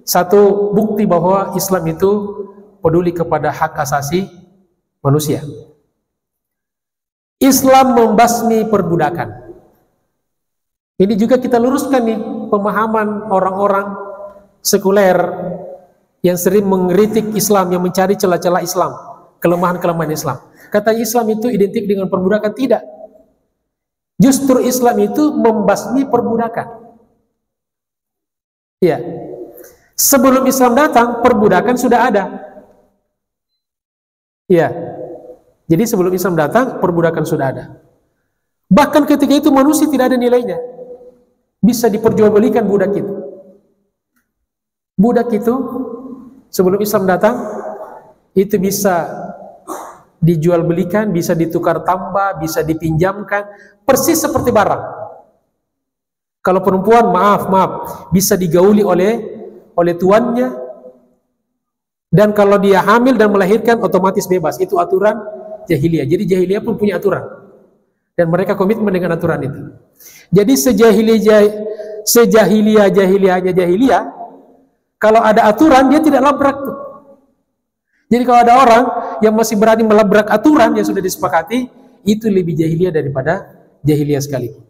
S1: satu bukti bahwa Islam itu peduli kepada hak asasi manusia. Islam membasmi perbudakan. Ini juga kita luruskan nih pemahaman orang-orang sekuler yang sering mengkritik Islam, yang mencari celah-celah Islam, kelemahan-kelemahan Islam. Katanya Islam itu identik dengan perbudakan. Tidak. Justru Islam itu membasmi perbudakan. Ya. Sebelum Islam datang, perbudakan sudah ada. Ya. Jadi sebelum Islam datang, perbudakan sudah ada. Bahkan ketika itu manusia tidak ada nilainya. Bisa diperjualbelikan budak itu. Budak itu sebelum Islam datang, itu bisa dijual belikan, bisa ditukar tambah, bisa dipinjamkan, persis seperti barang. Kalau perempuan, maaf, bisa digauli oleh tuannya, dan kalau dia hamil dan melahirkan otomatis bebas. Itu aturan jahiliyah. Jadi jahiliyah pun punya aturan, dan mereka komitmen dengan aturan itu. Jadi sejahiliyahnya jahiliyah, kalau ada aturan dia tidak labrak tuh. Jadi kalau ada orang yang masih berani melabrak aturan yang sudah disepakati, itu lebih jahiliyah daripada jahiliyah sekalipun.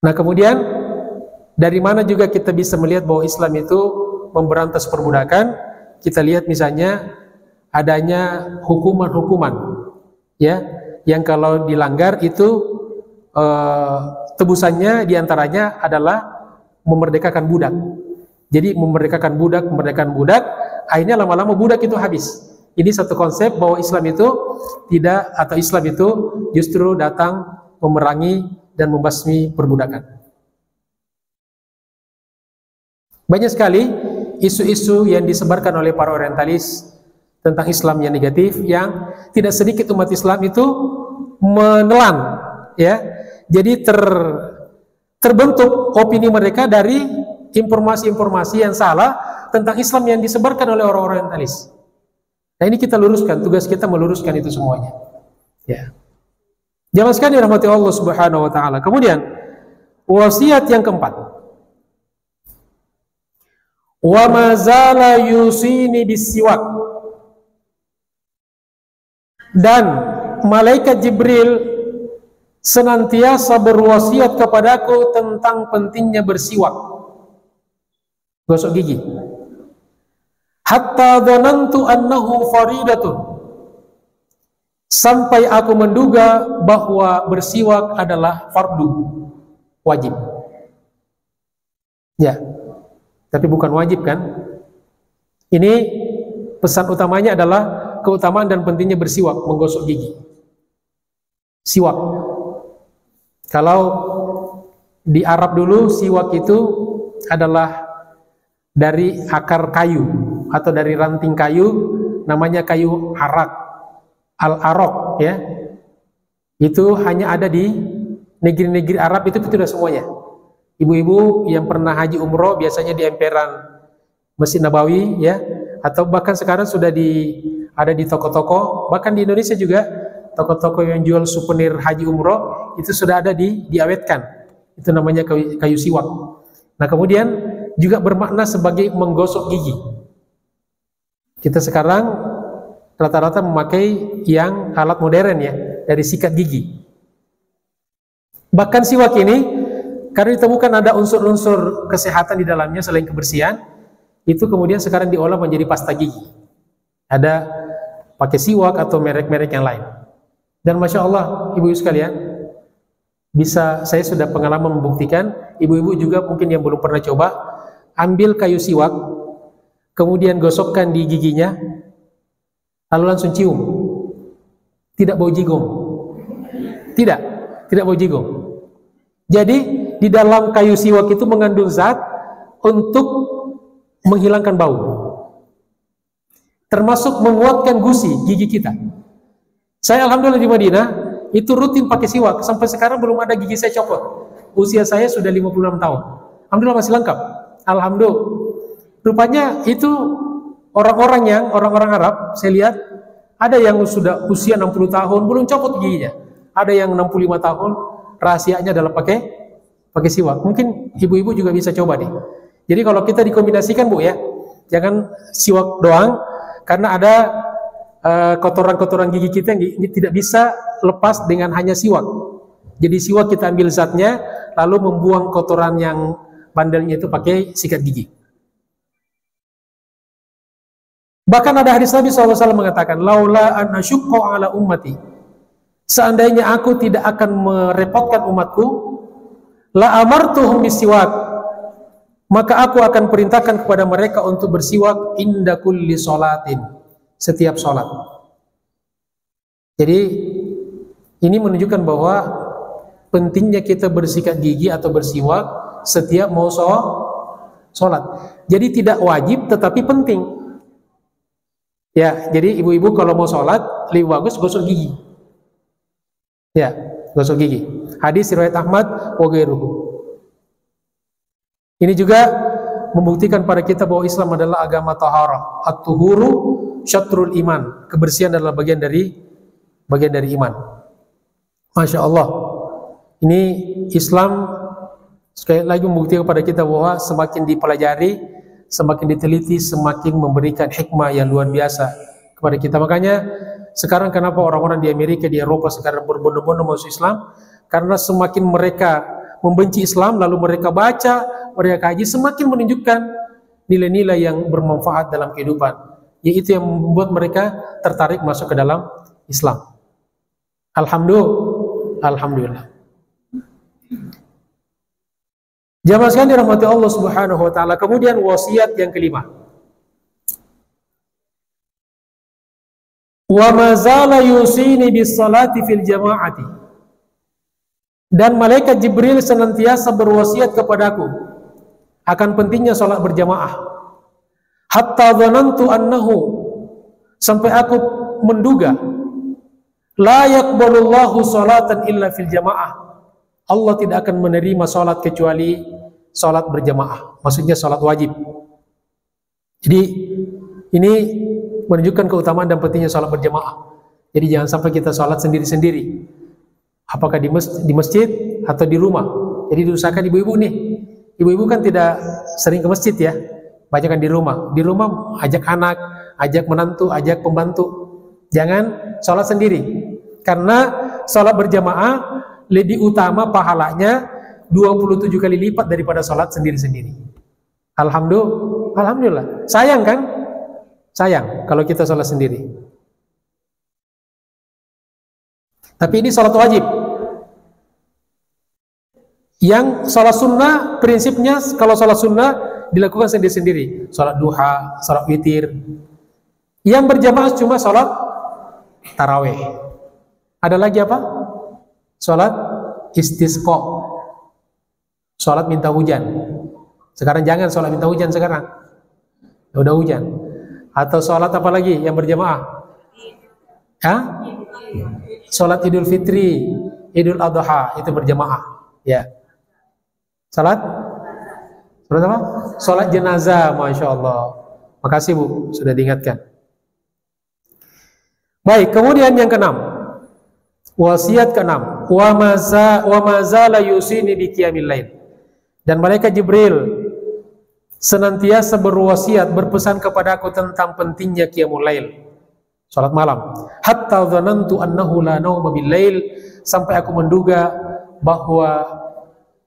S1: Nah kemudian, dari mana juga kita bisa melihat bahwa Islam itu memberantas perbudakan? Kita lihat misalnya adanya hukuman-hukuman, ya, yang kalau dilanggar itu tebusannya diantaranya adalah memerdekakan budak. Jadi memerdekakan budak, akhirnya lama-lama budak itu habis. Ini satu konsep bahwa Islam itu tidak, atau Islam itu justru datang memerangi dan membasmi perbudakan. Banyak sekali isu-isu yang disebarkan oleh para orientalis tentang Islam yang negatif, yang tidak sedikit umat Islam itu menelan, ya. Jadi terbentuk opini mereka dari informasi-informasi yang salah tentang Islam yang disebarkan oleh orang-orang orientalis. Nah ini kita luruskan, tugas kita meluruskan itu semuanya. Ya. Jangan sekali rahmati Allah Subhanahu wa taala. Kemudian wasiat yang keempat. Wa mazala yusini bisiwak. Dan malaikat Jibril senantiasa berwasiat kepadaku tentang pentingnya bersiwak, gosok gigi. Hatta dhanantu annahu faridatun, sampai aku menduga bahwa bersiwak adalah fardu, wajib. Ya, tapi bukan wajib kan? Ini pesan utamanya adalah keutamaan dan pentingnya bersiwak, menggosok gigi. Siwak. Kalau di Arab dulu, siwak itu adalah dari akar kayu atau dari ranting kayu, namanya kayu arak. al-araq ya. Itu hanya ada di negeri-negeri Arab, itu sudah semuanya. Ibu-ibu yang pernah haji umroh biasanya di emperan Masjid Nabawi ya, atau bahkan sekarang sudah ada di toko-toko, bahkan di Indonesia juga toko-toko yang jual souvenir haji umroh itu sudah ada diawetkan. Itu namanya kayu siwak. Nah, kemudian juga bermakna sebagai menggosok gigi. Kita sekarang rata-rata memakai yang alat modern ya, dari sikat gigi. Bahkan siwak ini karena ditemukan ada unsur-unsur kesehatan di dalamnya selain kebersihan, itu kemudian sekarang diolah menjadi pasta gigi. Ada pakai siwak atau merek-merek yang lain. Dan Masya Allah, ibu-ibu sekalian, saya sudah pengalaman membuktikan, ibu-ibu juga mungkin yang belum pernah coba, ambil kayu siwak, kemudian gosokkan di giginya, lalu langsung cium. Tidak bau jigong. Tidak bau jigong. Jadi, di dalam kayu siwak itu mengandung zat untuk menghilangkan bau, termasuk menguatkan gusi gigi kita. Saya alhamdulillah di Madinah itu rutin pakai siwak, sampai sekarang belum ada gigi saya copot. Usia saya sudah 56 tahun, alhamdulillah masih lengkap. Alhamdulillah. Rupanya itu orang-orang Arab, saya lihat ada yang sudah usia 60 tahun belum copot giginya, ada yang 65 tahun. Rahasianya adalah pakai siwak. Mungkin ibu-ibu juga bisa coba deh. Jadi kalau kita dikombinasikan Bu ya, jangan siwak doang, karena ada kotoran-kotoran gigi kita yang tidak bisa lepas dengan hanya siwak. Jadi siwak kita ambil zatnya, lalu membuang kotoran yang bandelnya itu pakai sikat gigi. Bahkan ada hadis Nabi SAW mengatakan, laula an asyukka ala ummati, seandainya aku tidak akan merepotkan umatku, la amartuhum bisiwak, maka aku akan perintahkan kepada mereka untuk bersiwak inda kulli sholatin, setiap sholat. Jadi ini menunjukkan bahwa pentingnya kita bersikat gigi atau bersiwak setiap mau sholat. Jadi tidak wajib tetapi penting. Ya, jadi ibu-ibu kalau mau sholat lebih bagus gosok gigi. Ya, gosok gigi. Hadis riwayat Ahmad wa ghairuhu. Ini juga membuktikan pada kita bahwa Islam adalah agama taharah. At-tuhuru syatrul iman. Kebersihan adalah bagian dari iman. Masya Allah. Ini Islam sekali lagi membuktikan kepada kita bahwa semakin dipelajari, semakin diteliti, semakin memberikan hikmah yang luar biasa kepada kita. Makanya sekarang kenapa orang-orang di Amerika, di Eropa sekarang berbondong-bondong masuk Islam? Karena semakin mereka membenci Islam, lalu mereka baca, mereka kaji, semakin menunjukkan nilai-nilai yang bermanfaat dalam kehidupan. Yaitu yang membuat mereka tertarik masuk ke dalam Islam. Alhamdulillah. Jamaah sekalian dirahmati Allah Subhanahu wa taala. Kemudian wasiat yang kelima. Wa ma zala yusini bis salati fil jama'ati. Dan malaikat Jibril senantiasa berwasiat kepadaku akan pentingnya salat berjamaah. Hatta dhanantu annahu, sampai aku menduga, la yaqbalullahu salatan illa fil jamaah. Allah tidak akan menerima salat kecuali salat berjamaah. Maksudnya salat wajib. Jadi ini menunjukkan keutamaan dan pentingnya salat berjamaah. Jadi jangan sampai kita salat sendiri-sendiri. Apakah di masjid atau di rumah. Jadi diusahakan ibu-ibu nih. Ibu-ibu kan tidak sering ke masjid ya. Banyak kan di rumah. Di rumah ajak anak, ajak menantu, ajak pembantu. Jangan salat sendiri. Karena salat berjamaah lebih utama pahalanya 27 kali lipat daripada salat sendiri-sendiri. Alhamdulillah. Sayang kan? Sayang kalau kita salat sendiri. Tapi ini salat wajib. Yang salat sunnah prinsipnya kalau salat sunnah dilakukan sendiri-sendiri. Salat duha, salat witir. Yang berjamaah cuma salat tarawih. Ada lagi apa? Salat istisqa. Salat minta hujan. Sekarang jangan salat minta hujan sekarang. Udah hujan. Atau salat apa lagi yang berjamaah? Ya? Salat Idul Fitri, Idul Adha itu berjamaah. Ya. Salat apa? Salat jenazah, masya Allah. Makasih Bu, sudah diingatkan. Baik, kemudian yang keenam, wasiat keenam, wa mazala yusini bi qiyamil lail. Dan malaikat Jibril senantiasa berwasiat, berpesan kepada aku tentang pentingnya qiyamul lail, salat malam. Hatta dhanantu annahu la nauma bil lail, sampai aku menduga bahwa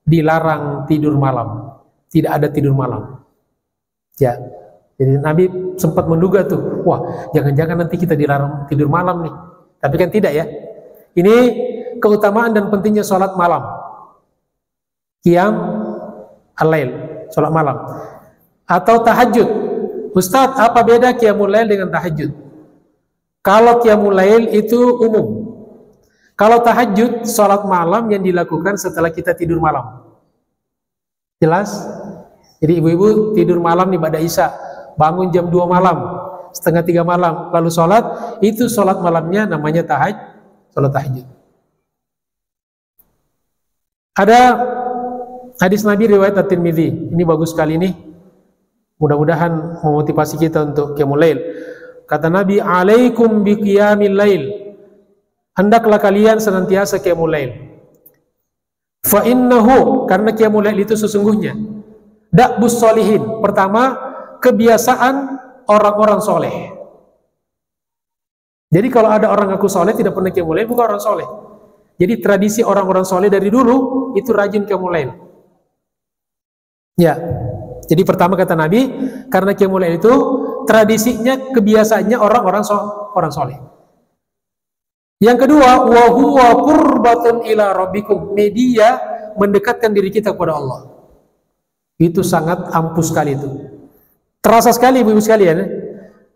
S1: dilarang tidur malam, tidak ada tidur malam. Ya. Jadi Nabi sempat menduga tuh, wah, jangan-jangan nanti kita dilarang tidur malam nih. Tapi kan tidak ya. Ini keutamaan dan pentingnya salat malam. Qiyam al-lail, salat malam. Atau tahajud. Ustadz, apa beda qiyamul lail dengan tahajud? Kalau qiyamul lail itu umum. Kalau tahajud, salat malam yang dilakukan setelah kita tidur malam. Jelas? Jadi ibu-ibu tidur malam nih pada Isya, bangun jam 2 malam, setengah 3 malam, lalu sholat, itu sholat malamnya namanya sholat tahajud. Ada hadis Nabi riwayat At-Tirmidzi, ini bagus sekali nih, mudah-mudahan memotivasi kita untuk qiyamul lail. Kata Nabi, alaikum bi qiyamil lail, hendaklah kalian senantiasa qiyamul lail. Fa innahu, karena qiyamul lail itu sesungguhnya da'bus sholihin, pertama kebiasaan orang-orang soleh. Jadi kalau ada orang ngaku soleh tidak pernah qiyamul lail, bukan orang soleh. Jadi tradisi orang-orang soleh dari dulu itu rajin qiyamul lail. Ya. Jadi pertama kata Nabi, karena qiyamul lail itu tradisinya, kebiasaannya orang-orang soleh. Yang kedua, wa huwa qurbatun ila rabbikum, media mendekatkan diri kita kepada Allah. Itu sangat ampuh sekali itu. Terasa sekali ibu-ibu sekalian,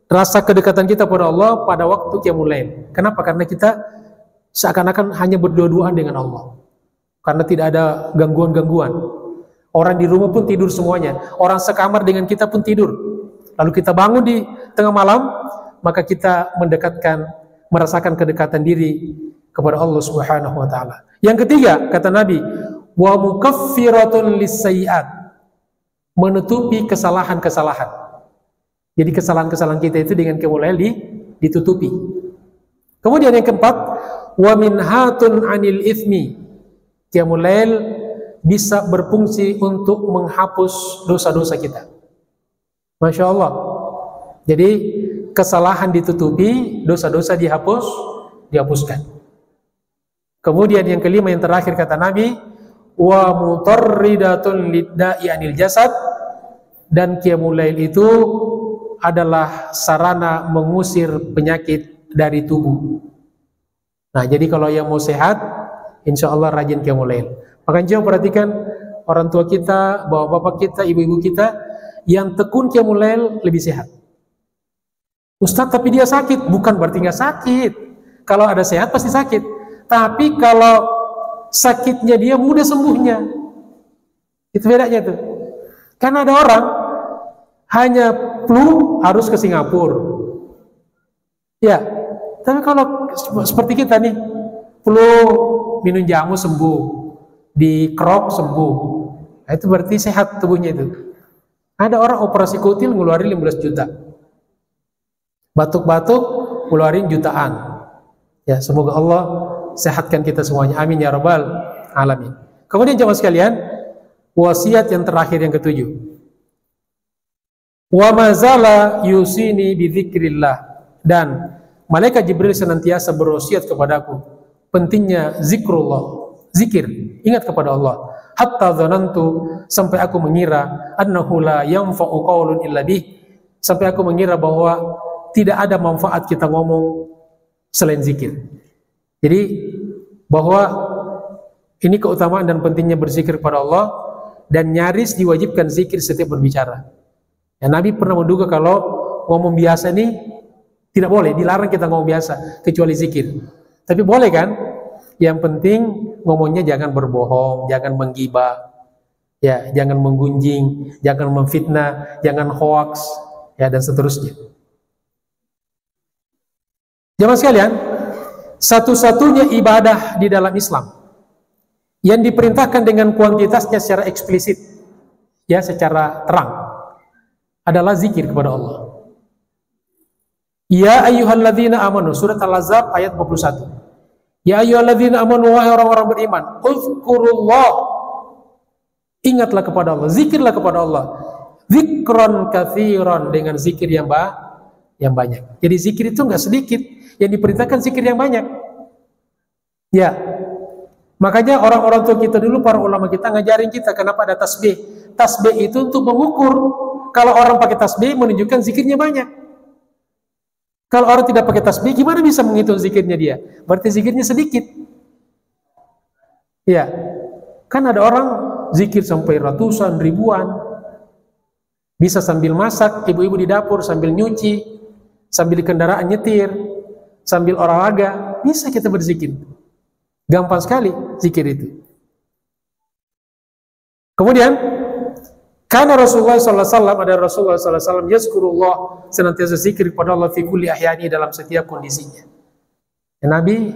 S1: rasa kedekatan kita kepada Allah pada waktu qiyamul lail. Kenapa? Karena kita seakan-akan hanya berdua-duaan dengan Allah. Karena tidak ada gangguan-gangguan. Orang di rumah pun tidur semuanya. Orang sekamar dengan kita pun tidur. Lalu kita bangun di tengah malam, maka kita merasakan kedekatan diri kepada Allah Subhanahu wa taala. Yang ketiga, kata Nabi, wa mukaffiratun lis-sayyi'at, menutupi kesalahan-kesalahan. Jadi kesalahan-kesalahan kita itu dengan qiyamul lail ditutupi. Kemudian yang keempat, wa minhatun 'anil itsmi, qiyamul lail bisa berfungsi untuk menghapus dosa-dosa kita. Masya Allah. Jadi kesalahan ditutupi, dosa-dosa dihapuskan. Kemudian yang kelima, yang terakhir kata Nabi, wa mutarridatun lidda'i anil jasad, dan qiyamul lail itu adalah sarana mengusir penyakit dari tubuh. Nah, jadi kalau yang mau sehat, insya Allah rajin qiyamul lail. Maka jangan perhatikan orang tua kita, bapak-bapak kita, ibu-ibu kita yang tekun qiyamul lail lebih sehat. Ustadz, tapi dia sakit. Bukan berarti nggak sakit. Kalau ada sehat pasti sakit. Tapi kalau sakitnya dia mudah sembuhnya. Itu bedanya tuh. Karena ada orang hanya flu harus ke Singapura. Ya, tapi kalau seperti kita nih, flu minum jamu sembuh, di krok sembuh. Nah, itu berarti sehat tubuhnya itu. Ada orang operasi kutil ngeluarin 15 juta. Batuk-batuk ngeluarin jutaan. Ya, semoga Allah sehatkan kita semuanya. Amin ya rabbal alamin. Kemudian jemaah sekalian, wasiat yang terakhir yang ketujuh. Wa mazala yusini bidzikrillah, dan malaikat Jibril senantiasa berwasiat kepadaku pentingnya zikrullah, zikir, ingat kepada Allah. Hatta dzanantu, sampai aku mengira annahu la yanfa'u qaulun illa bih, sampai aku mengira bahwa tidak ada manfaat kita ngomong selain zikir. Jadi bahwa ini keutamaan dan pentingnya berzikir kepada Allah, dan nyaris diwajibkan zikir setiap berbicara. Ya, Nabi pernah menduga kalau ngomong biasa ini tidak boleh, dilarang kita ngomong biasa kecuali zikir. Tapi boleh kan? Yang penting ngomongnya jangan berbohong, jangan menggibah, ya, jangan menggunjing, jangan memfitnah, jangan hoax, ya, dan seterusnya. Jemaah sekalian, Satu-satunya ibadah di dalam Islam yang diperintahkan dengan kuantitasnya secara eksplisit, ya, secara terang, adalah zikir kepada Allah. Ya ayyuhalladzina amanu, surat Al-Ahzab ayat 41. Ya ayyuhalladzina amanu, wahai orang-orang beriman, uzkurullah, ingatlah kepada Allah, zikirlah kepada Allah, zikron katsiran, dengan zikir yang banyak. Jadi zikir itu enggak sedikit, yang diperintahkan zikir yang banyak. Ya. Makanya orang-orang tua kita dulu, para ulama kita ngajarin kita kenapa ada tasbih. Tasbih itu untuk mengukur. Kalau orang pakai tasbih menunjukkan zikirnya banyak. Kalau orang tidak pakai tasbih, gimana bisa menghitung zikirnya dia? Berarti zikirnya sedikit. Ya. Kan ada orang zikir sampai ratusan, ribuan. Bisa sambil masak, ibu-ibu di dapur sambil nyuci, sambil di kendaraan nyetir, sambil olahraga, bisa kita berzikir. Gampang sekali zikir itu. Kemudian, karena Rasulullah SAW, ada Rasulullah SAW, yazkurullah, senantiasa zikir kepada Allah fi kulli ahyani, dalam setiap kondisinya. Ya, Nabi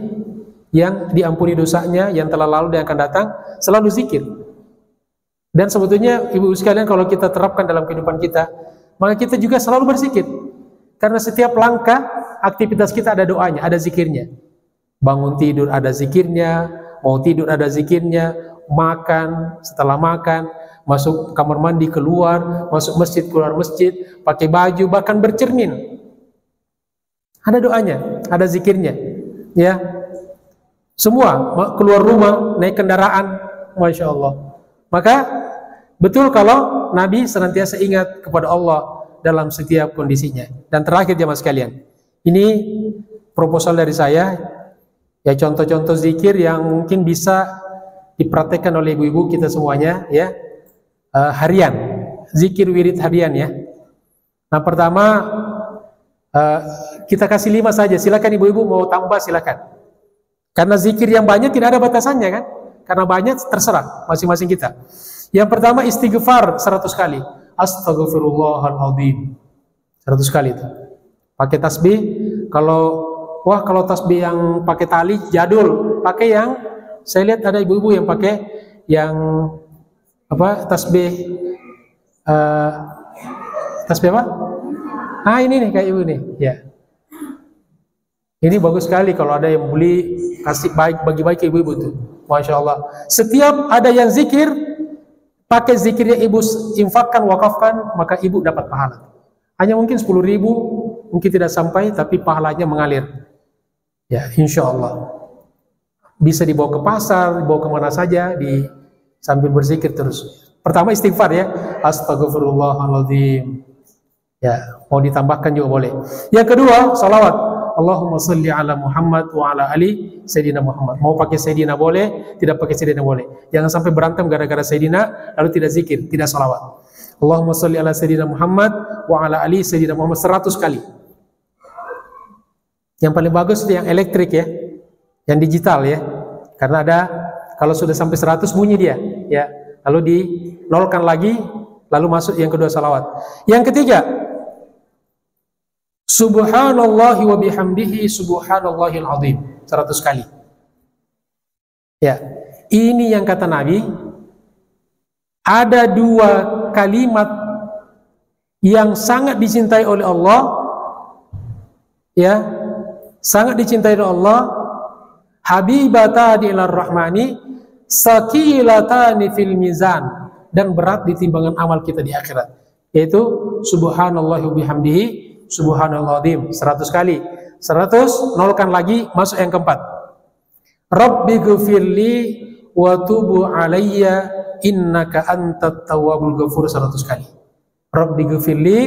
S1: yang diampuni dosanya, yang telah lalu dan akan datang, selalu zikir. Dan sebetulnya ibu sekalian, kalau kita terapkan dalam kehidupan kita, maka kita juga selalu berzikir. Karena setiap langkah aktivitas kita ada doanya, ada zikirnya. Bangun tidur ada zikirnya, mau tidur ada zikirnya, makan, setelah makan, masuk kamar mandi keluar, masuk masjid keluar masjid, pakai baju, bahkan bercermin, ada doanya, ada zikirnya, ya. Semua, keluar rumah, naik kendaraan, Masya Allah. Maka betul kalau Nabi senantiasa ingat kepada Allah dalam setiap kondisinya. Dan terakhir jemaah sekalian, ini proposal dari saya, ya, contoh-contoh zikir yang mungkin bisa dipraktekkan oleh ibu-ibu kita semuanya, ya. Harian, zikir wirid harian, ya. Nah, pertama kita kasih 5 saja, silakan ibu-ibu mau tambah silakan. Karena zikir yang banyak tidak ada batasannya, kan? Karena banyak terserah masing-masing kita. Yang pertama istighfar 100 kali. Astaghfirullahaladzim 100 kali itu. Pakai tasbih, kalau tasbih yang pakai tali jadul, pakai yang, saya lihat ada ibu-ibu yang pakai yang tasbih apa? Ini nih kayak ibu nih, ya. Ini bagus sekali kalau ada yang beli, kasih bagi-bagi ke ibu-ibu tuh. Masya Allah. Setiap ada yang zikir, pakai zikirnya ibu infakkan, wakafkan, maka ibu dapat pahala. Hanya mungkin 10.000, mungkin tidak sampai, tapi pahalanya mengalir. Ya, insya Allah. Bisa dibawa ke pasar, dibawa kemana saja, sambil berzikir terus. Pertama istighfar, ya. Astaghfirullahaladzim. Ya, mau ditambahkan juga boleh. Yang kedua, salawat. Allahumma salli ala Muhammad wa ala ali Sayyidina Muhammad. Mau pakai Sayyidina boleh, tidak pakai Sayyidina boleh. Jangan sampai berantem gara-gara Sayyidina lalu tidak zikir, tidak salawat. Allahumma salli ala Sayyidina Muhammad wa ala ali Sayyidina Muhammad 100 kali. Yang paling bagus itu yang elektrik, ya, yang digital, ya. Karena ada, kalau sudah sampai 100 bunyi dia, ya. Lalu dinolkan lagi, lalu masuk yang kedua salawat. Yang ketiga, Subhanallahi wa bihamdihi subhanallahil azim 100 kali. Ya, ini yang kata Nabi, ada 2 kalimat yang sangat dicintai oleh Allah, ya, sangat dicintai oleh Allah, habibatani ilar rahmani sakilatani fil mizan, dan berat di timbangan amal kita di akhirat, yaitu subhanallahi wa bihamdihi subhanallahadzim 100 kali. 100 nolkan lagi, masuk yang keempat. Rabbi ghfirli wa tubu alayya innaka antat tawwabul ghafur 100 kali. Rabbi ghfirli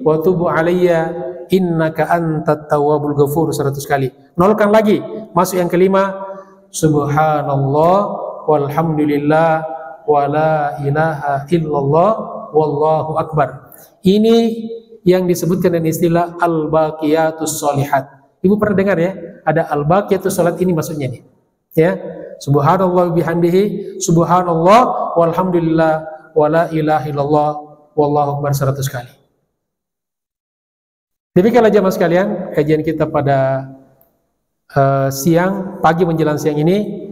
S1: wa tubu alayya innaka antat tawwabul ghafur 100 kali. Nolkan lagi, masuk yang kelima. Subhanallah walhamdulillah wa la ilaha illallah wallahu akbar. Ini yang disebutkan dengan istilah al-baqiyatus sholihat. Ibu pernah dengar, ya? Ada al-baqiyatus sholat, ini maksudnya nih, ya. Subhanallah bihamdihi subhanallah walhamdulillah wa la ilaha illallah wallahu akbar 100 kali. Demikianlah jemaah sekalian kajian kita pada siang, pagi menjelang siang ini.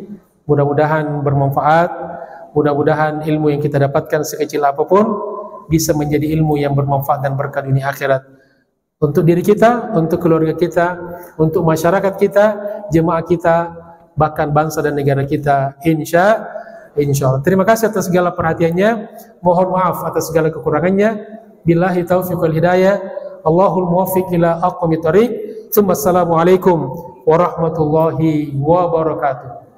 S1: Mudah-mudahan bermanfaat, mudah-mudahan ilmu yang kita dapatkan sekecil apapun bisa menjadi ilmu yang bermanfaat dan berkah dunia akhirat untuk diri kita, untuk keluarga kita, untuk masyarakat kita, jemaah kita, bahkan bangsa dan negara kita, insya Allah. Terima kasih atas segala perhatiannya, mohon maaf atas segala kekurangannya. Billahi taufiq wal hidayah, Allahul muwaffiq ila aqwamit thoriq. Assalamualaikum warahmatullahi wabarakatuh.